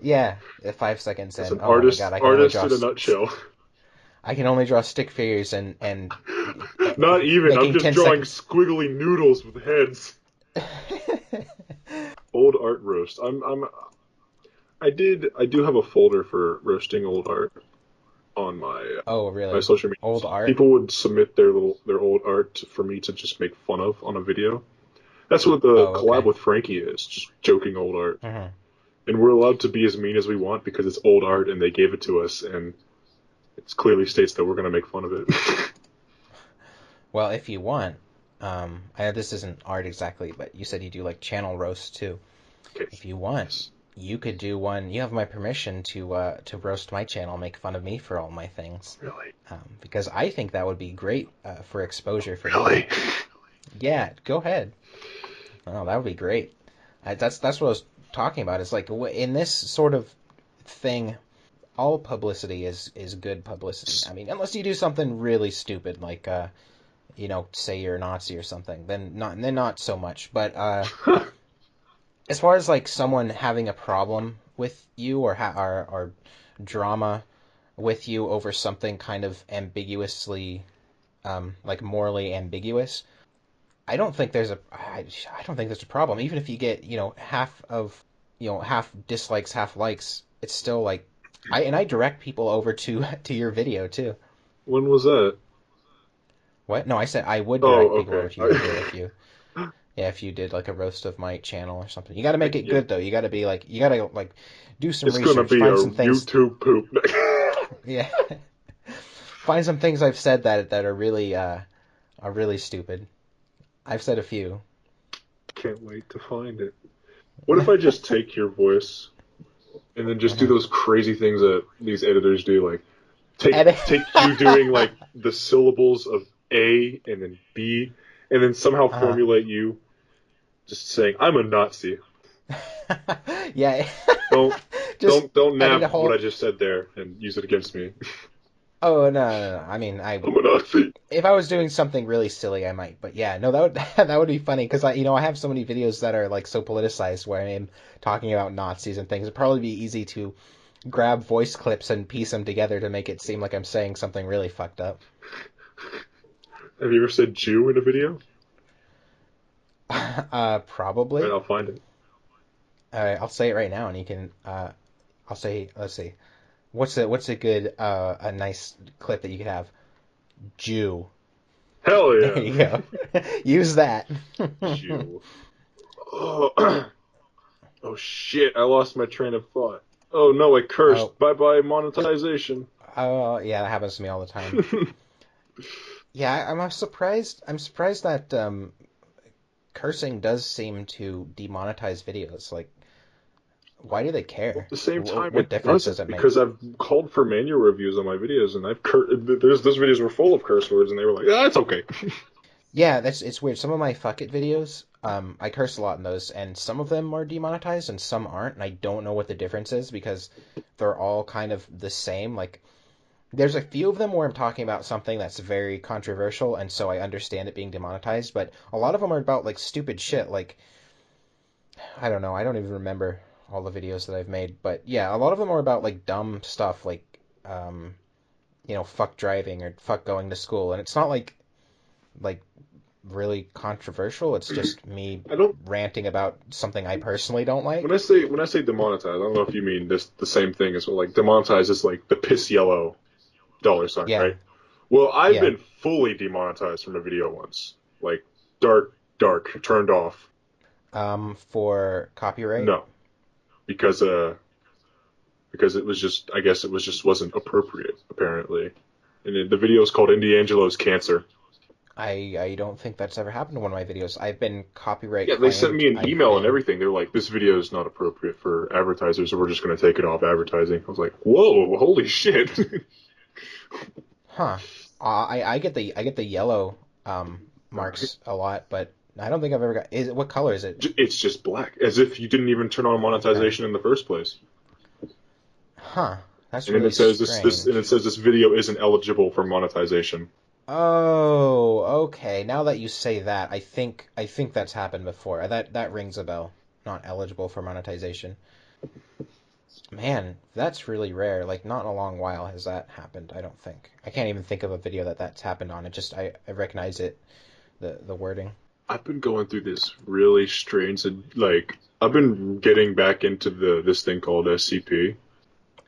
Yeah, 5 seconds As in. an Oh my God, artist in a nutshell. I can only draw stick figures and Not even. I'm making just 10 drawing seconds. squiggly noodles with heads. Old art roast. I do have a folder for roasting old art on Oh, my really? social Old medias. art? People would submit their old art for me to just make fun of on a video. That's what the Oh, collab okay. with Frankie is, just joking old art. Hmm. And we're allowed to be as mean as we want because it's old art and they gave it to us, and it clearly states that we're going to make fun of it. Well, if you want, I know this isn't art exactly, but you said you do like channel roasts too. Okay. If you want, Yes. you could do one. You have my permission to roast my channel, make fun of me for all my things, Really? because I think that would be great for exposure for me. Really? Yeah, go ahead. Oh, that would be great. That's what I was talking about. It's like in this sort of thing, all publicity is good publicity. I mean, unless you do something really stupid, like say you're a Nazi or something, then not so much. But as far as like someone having a problem with you or drama with you over something kind of ambiguously, like morally ambiguous, I don't think there's a problem. Even if you get half dislikes, half likes, it's still like I direct people over to to your video too. When was that? What? No, I said I would direct Oh, people okay. over to your video if you yeah, if you did like a roast of my channel or something. You got to make it Yeah, good though. You got to like do some it's gonna research, be a find some things. YouTube poop. Yeah, find some things I've said that are really stupid. I've said a few. Can't wait to find it. What if I just take your voice and then just do Hmm. those crazy things that these editors do, like Edit. take you doing like the syllables of A and then B, and then somehow Uh-huh. formulate you just saying I'm a Nazi. Yeah. Don't Just don't edit a nab what I whole. just said there and use it against me. Oh no. I mean, I I'm a Nazi. if I was doing something really silly, I might. But yeah, no, that would that would be funny because I have so many videos that are like so politicized where I'm talking about Nazis and things. It'd probably be easy to grab voice clips and piece them together to make it seem like I'm saying something really fucked up. Have you ever said Jew in a video? Right, Probably. I'll find it. All right, I'll say it right now, and you can. I'll say. Let's see. What's a good a nice clip that you could have? Jew. Hell There yeah. you go. Use that. Jew. Oh, oh shit! I lost my train of thought. Oh no, I Oh, cursed. Bye bye monetization. oh, yeah, that happens to me all the time. Yeah, I'm surprised. I'm surprised that cursing does seem to demonetize videos. Like, why do they At care? the same time, What it difference does doesn't it make? because I've called for manual reviews on my videos, and there's those videos were full of curse words, and they were like, "Ah, it's okay." Yeah, it's weird. Some of my fuck it videos, I curse a lot in those, and some of them are demonetized and some aren't, and I don't know what the difference is because they're all kind of the same. Like, there's a few of them where I'm talking about something that's very controversial, and so I understand it being demonetized, but a lot of them are about like stupid shit. Like, I don't know, I don't even remember all the videos that I've made, but yeah, a lot of them are about like dumb stuff, like um, fuck driving or fuck going to school, and it's not like really controversial. It's just me I don't. ranting about something I personally don't like. When I say demonetize, I don't know if you mean this the same thing as well. Like demonetize is like the piss yellow dollar sign, Yeah, right? Well, I've yeah. been fully demonetized from a video once, like dark, turned off. For copyright. No, because it was just I guess it was just wasn't appropriate apparently. And the video is called Indiangelo's Cancer. I don't think that's ever happened to one of my videos. I've been copyright Yeah, they sent claimed. me an I've email and been, everything. They're like, "This video is not appropriate for advertisers, so we're just going to take it off advertising." I was like, "Whoa, holy shit!" huh? I get the yellow marks a lot, but I don't think I've ever got. Is it what color is it? It's just black, as if you didn't even turn on Okay. monetization in the first place. Huh. That's And then really it says this and it strange. says this video isn't eligible for monetization. Oh, okay. Now that you say that, I think that's happened before. That rings a bell. Not eligible for monetization. Man, that's really rare. Like, not in a long while has that happened, I don't think. I can't even think of a video that's happened on it. Just, I recognize it, the wording. I've been going through this really strange, like, I've been getting back into this thing called SCP,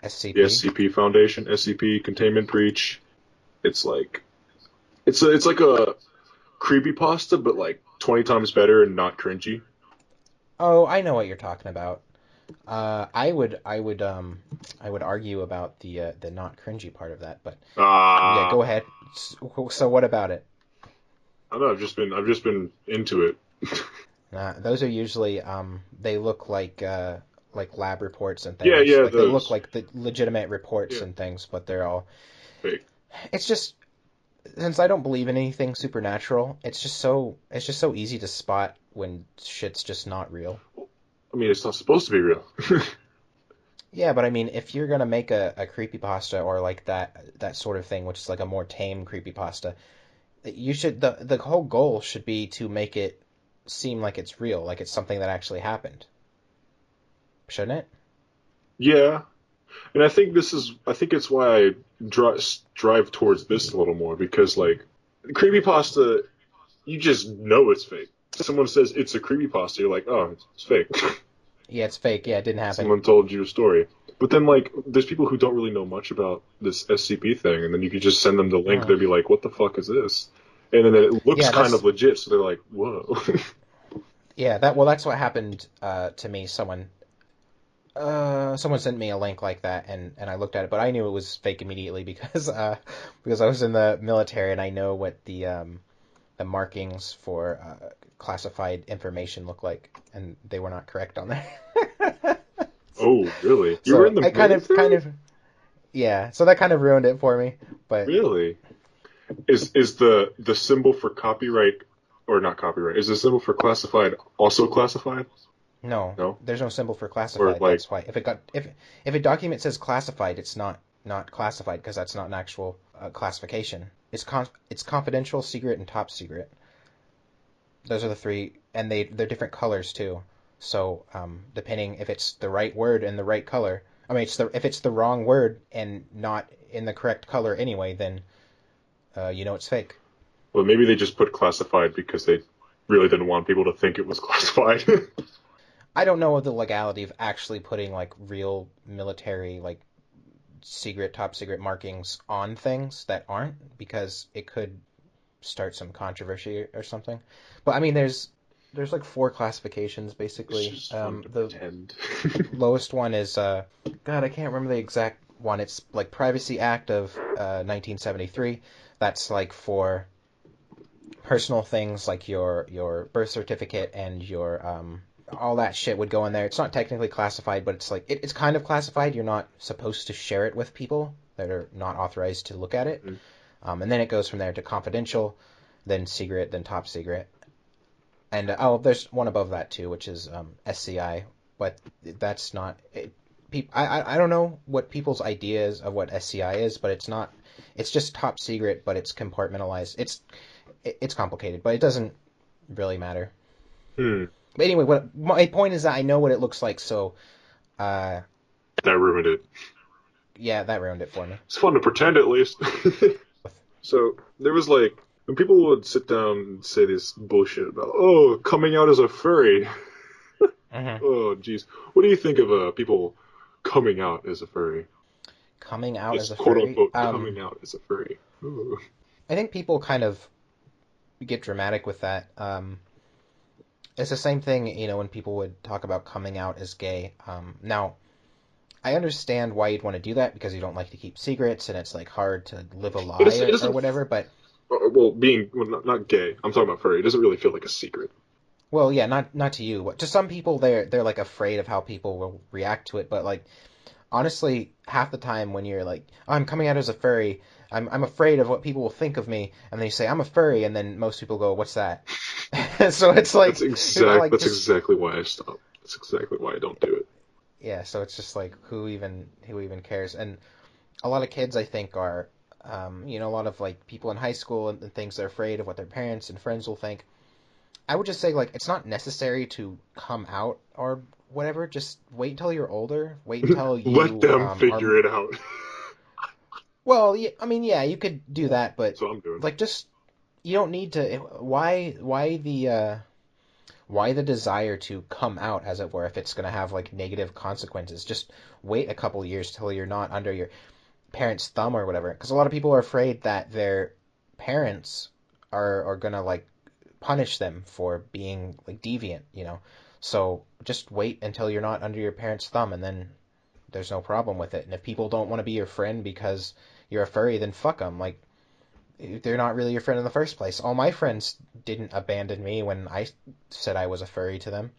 the SCP? SCP Foundation, SCP Containment Breach. It's like it's like a creepypasta, but like 20 times better and not cringy. Oh, I know what you're talking about. I would argue about the not cringy part of that, but yeah, Ah, go ahead. So what about it? I don't know. I've just been into it. Those are usually they look like lab reports and Yeah, things. yeah, Like they look those. like the legitimate reports Yeah, and things, but they're all. fake. It's just since I don't believe in anything supernatural, it's just so easy to spot when shit's just not real. I mean, it's not supposed to be real. Yeah, but I mean, if you're gonna make a creepypasta or like that sort of thing, which is like a more tame creepypasta, you should the whole goal should be to make it seem like it's real, like it's something that actually happened, shouldn't it? Yeah, and I think it's why I drive towards this a little more because like creepypasta, you just know it's fake. Someone says it's a creepypasta, you're like, oh, it's fake. Yeah, it's fake. Yeah, it didn't happen. Someone told you a story. But then, like, there's people who don't really know much about this SCP thing, and then you could just send them the link. Mm. They'd be like, "What the fuck is this?" And then it looks Yeah, kind of that's legit, so they're like, "Whoa." yeah that well, that's what happened to me. Someone sent me a link like that, and I looked at it, but I knew it was fake immediately because I was in the military and I know what the markings for classified information look like, and they were not correct on there. Oh, really? You were in So the I kind military? of, yeah. So that kind of ruined it for me. But Really? Is the symbol for copyright or not copyright? Is the symbol for classified also classified? no, No, there's no symbol for or classified. like, That's why if a document says classified, it's not classified because that's not an actual classification. It's confidential, secret, and top secret. Those are the three, and they're different colors too. So depending if it's the right word and the right color, I mean, if it's the wrong word and not in the correct color anyway, then you know it's fake. well, maybe they just put classified because they really didn't want people to think it was classified. I don't know of the legality of actually putting like real military like secret, top secret markings on things that aren't because it could start some controversy or something. But I mean, there's like four classifications It's basically. just fun to The pretend. lowest one is God, I can't remember the exact one. It's like Privacy Act of 1973. That's like for personal things like your birth certificate and your all that shit would go in there. It's not technically classified, but it's like it's kind of classified. You're not supposed to share it with people that are not authorized to look at it. Mm. And then it goes from there to confidential, then secret, then top secret. And oh, there's one above that too, which is SCI, but that's not. I don't know what people's ideas of what SCI is, but it's not. It's just top secret, but it's compartmentalized. It's complicated, but it doesn't really matter. Hmm. But anyway, what my point is that I know what it looks like, so uh, That ruined it. yeah, that ruined it for me. It's fun to pretend at least. So there was like when people would sit down and say this bullshit about oh coming out as a furry. Hmm. Oh jeez, what do you think of people coming out as a furry? Coming out as Just a quote furry, unquote coming out as a furry. Ooh. I think people kind of get dramatic with that. It's the same thing, when people would talk about coming out as gay. Now, I understand why you'd want to do that because you don't like to keep secrets and it's like hard to live a lie It or doesn't. whatever. But Well, being well, not gay. I'm talking about furry. It doesn't really feel like a secret. well, yeah, not to you. But to some people, they're like afraid of how people will react to it. But like honestly, half the time when you're like, oh, I'm coming out as a furry, I'm afraid of what people will think of me, and then you say I'm a furry, and then most people go, what's that? So it's like That's just exactly why I stopped. That's exactly why I don't do it. yeah. So it's just like who even cares? And a lot of kids, I think, are a lot of like people in high school and things, they're afraid of what their parents and friends will think. I would just say, like, it's not necessary to come out or whatever. Just wait until you're older. Wait until Let you them are. figure it out. Well, yeah, I mean, yeah, you could do that, but That's what I'm doing. like, just you don't need to. Why the desire to come out, as it were, if it's going to have like negative consequences? Just wait a couple years till you're not under your parents' thumb or whatever. Because a lot of people are afraid that their parents are gonna like punish them for being like deviant, you know. So just wait until you're not under your parents' thumb, and then there's no problem with it. And if people don't want to be your friend because you're a furry, then fuck them. Like, they're not really your friend in the first place. All my friends didn't abandon me when I said I was a furry to them.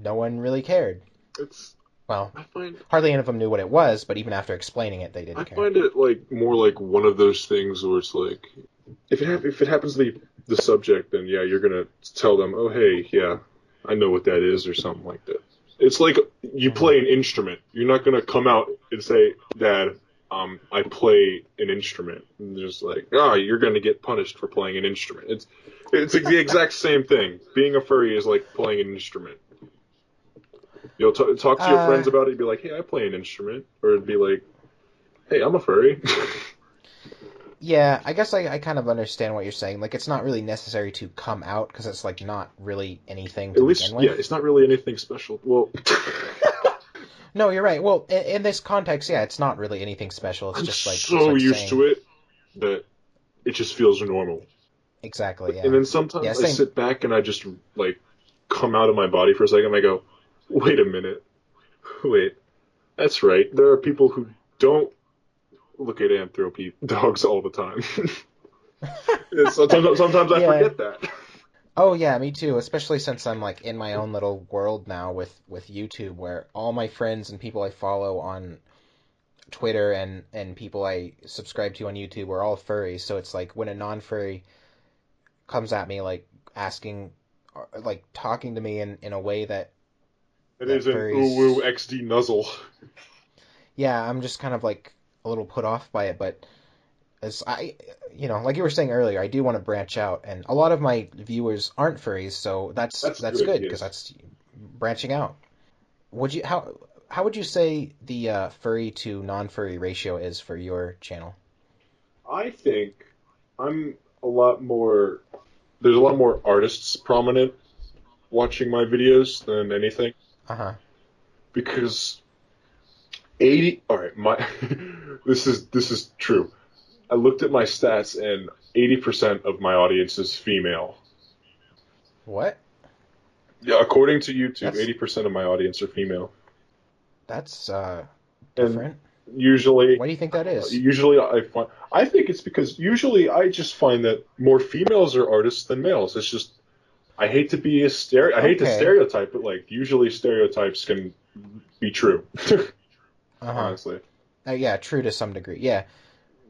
No one really cared. It's Well, I find hardly any of them knew what it was, but even after explaining it, they I didn't care. find it like more like one of those things where it's like if it happens to be the subject, then yeah, you're gonna tell them, oh hey, yeah, I know what that is or something like that. It's like you Hmm. play an instrument. You're not gonna come out and say, Dad, I play an instrument. And just like, you're gonna get punished for playing an instrument. It's the exact same thing. Being a furry is like playing an instrument. You'll talk to your friends Uh, about it. You'd be like, hey, I play an instrument, or it'd be like, hey, I'm a furry. yeah, I guess I kind of understand what you're saying. Like, it's not really necessary to come out because it's like not really anything At to begin least, yeah, with. it's not really anything special. Well, No, you're right. Well, in this context, yeah, it's not really anything special. It's I'm just like so used saying to it that it just feels normal. exactly, And yeah, then yeah, sometimes I same. sit back and I just like come out of my body for a second. And I go, wait a minute, wait, that's right. There are people who don't look at anthrope dogs all the time. Sometimes I Yeah. forget that. Oh yeah, me too. Especially since I'm like in my own little world now with YouTube, where all my friends and people I follow on Twitter and people I subscribe to on YouTube are all furries. So it's like when a non-furry comes at me like asking, or, like talking to me in a way It that is an uwu furries, XD nuzzle. yeah, I'm just kind of like a little put off by it. But as like you were saying earlier, I do want to branch out, and a lot of my viewers aren't furries, so That's that's good, good because yes. that's branching out. Would you how would you say the furry to non-furry ratio is for your channel? I think I'm a lot more. There's a lot more artists prominent watching my videos than anything Uh-huh. because 80. All right, my this is true. I looked at my stats and 80% of my audience is female. What? Yeah, according to YouTube, That's 80% of my audience are female, that's and different. usually, Why do you think that is? I think it's because usually I just find that more females are artists than males. It's just I hate to Okay. stereotype, but like usually stereotypes can be true. Uh-huh. Honestly, Yeah, true to some degree. Yeah.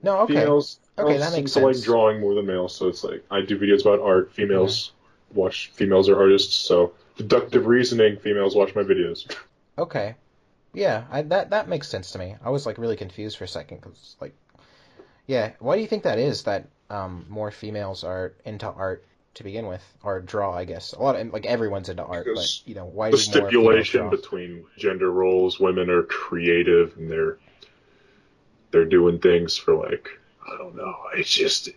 No, okay. females Okay, females that seem makes to like sense. drawing more than males, so it's like I do videos about art. Hmm. Females are artists, so deductive reasoning. Females watch my videos. Okay. Yeah, that makes sense to me. I was like really confused for a second because like yeah, why do you think that is that more females are into art to begin with or draw, I guess. A lot of like everyone's into art, but Because why the do more females stipulation draw? between gender roles, women are creative and they're doing things for like I don't know. It's just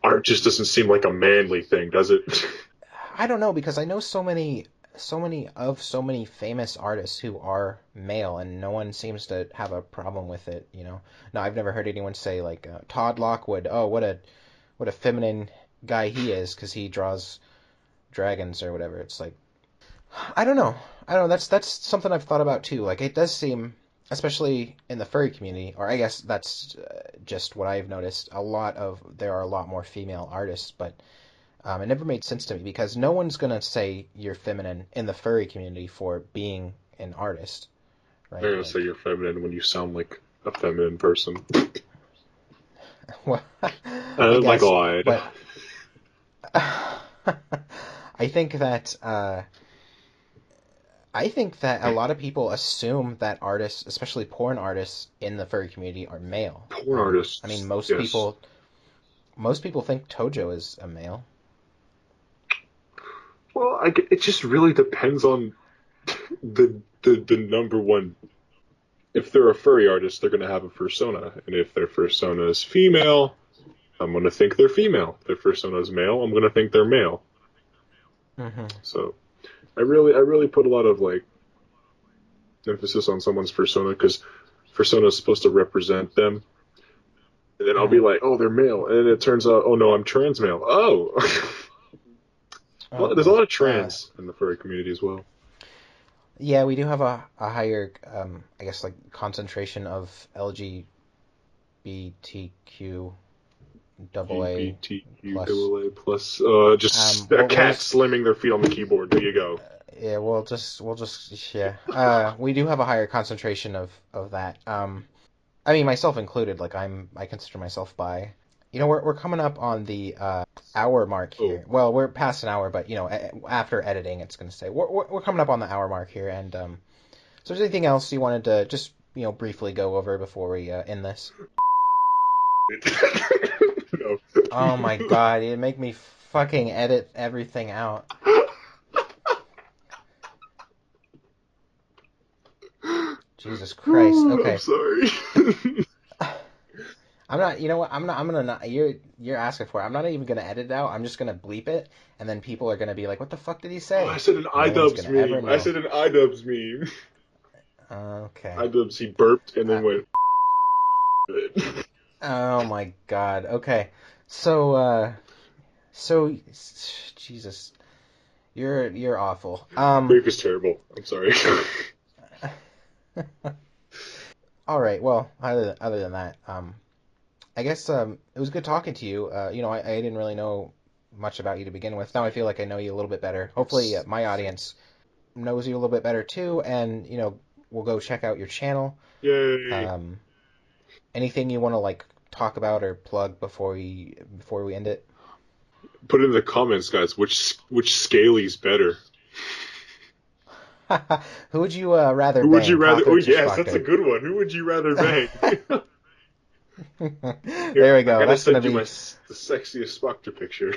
art just doesn't seem like a manly thing, does it? I don't know because I know so many famous artists who are male, and no one seems to have a problem with it. No, I've never heard anyone say like Todd Lockwood. Oh, what a feminine guy he is because he draws dragons or whatever. It's like I don't know. I don't know. That's something I've thought about too. Like it does seem, especially in the furry community, or I guess that's just what I've noticed. There are a lot more female artists, but it never made sense to me because no one's gonna say you're feminine in the furry community for being an artist, I'm right? gonna say Like, you're feminine when you sound like a feminine person. well, I Like guess, lied. but I think that a lot of people assume that artists, especially porn artists in the furry community, are male. Porn I mean, artists, yes. most people think Tojo is a male. Well, it just really depends on the number one. If they're a furry artist, they're going to have a fursona, and if their fursona is female, I'm going to think they're female. If their fursona is male, I'm going to think they're male. Mm-hmm. So, I really put a lot of like emphasis on someone's fursona because fursona is supposed to represent them, and then I'll be like, oh, they're male, and then it turns out, oh no, I'm trans male. Oh, well, there's a lot of trans in the furry community as well. Yeah, we do have a higher, I guess, like concentration of LGBTQ AA plus. Just a cat slamming their feet on the keyboard. There you go. Yeah, we'll just yeah. We do have a higher concentration of that. I mean, myself included. Like I consider myself bi. You know, we're coming up on the hour mark here. Oh. Well, we're past an hour, but you know, after editing, it's going to say we're coming up on the hour mark here. And so, is there anything else you wanted to just briefly go over before we end this? No. Oh my god, it'd make me fucking edit everything out. Jesus Christ. Okay. I'm sorry. I'm not. You know what? I'm gonna not. You're asking for it. I'm not even gonna edit it out. I'm just gonna bleep it, and then people are gonna be like, "What the fuck did he say?" Oh, I said an iDubbbz meme. I said an iDubbbz meme. Okay. iDubbbz. He burped and then went. Oh my god. Okay. So Jesus, you're awful. Rape is terrible. I'm sorry. All right. Well, other than that, I guess it was good talking to you. You know, I didn't really know much about you to begin with. Now I feel like I know you a little bit better. Hopefully, my audience knows you a little bit better too, and you know, we'll go check out your channel. Yay! Anything you want to like talk about or plug before we end it? Put in the comments, guys. Which Scaly's better? Who would you rather? Who would you rather? Oh yes, Spoctor? That's a good one. Who would you rather bang? There we go. That's gonna be the sexiest Spoctor picture.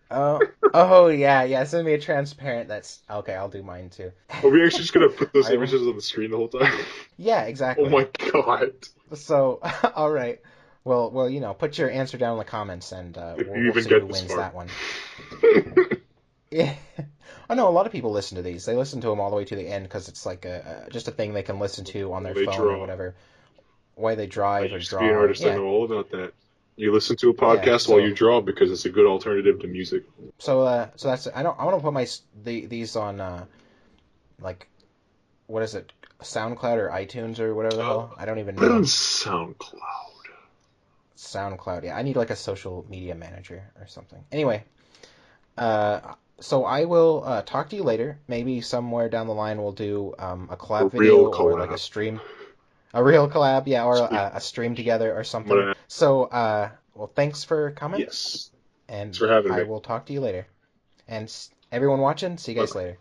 Oh yeah. Send me a transparent. That's okay. I'll do mine too. Are we actually just gonna put those images on the screen the whole time? Yeah, exactly. Oh my god. So, all right. Well, you know, put your answer down in the comments, and we'll see who wins that one. Yeah. I know a lot of people listen to these. They listen to them all the way to the end because it's like just a thing they can listen to on their phone or whatever. While they drive or draw. To be an artist, I know all about that. You listen to a podcast while you draw because it's a good alternative to music. So that's I want to put these on like what is it, SoundCloud or iTunes or whatever the hell? I don't even know. Put on SoundCloud. SoundCloud, yeah. I need like a social media manager or something. Anyway, so I will talk to you later. Maybe somewhere down the line we'll do a collab video or like a stream. A real collab, yeah, or a stream together or something. So, well, thanks for coming. Yes. And thanks for having me. I will talk to you later. And everyone watching, see you guys later.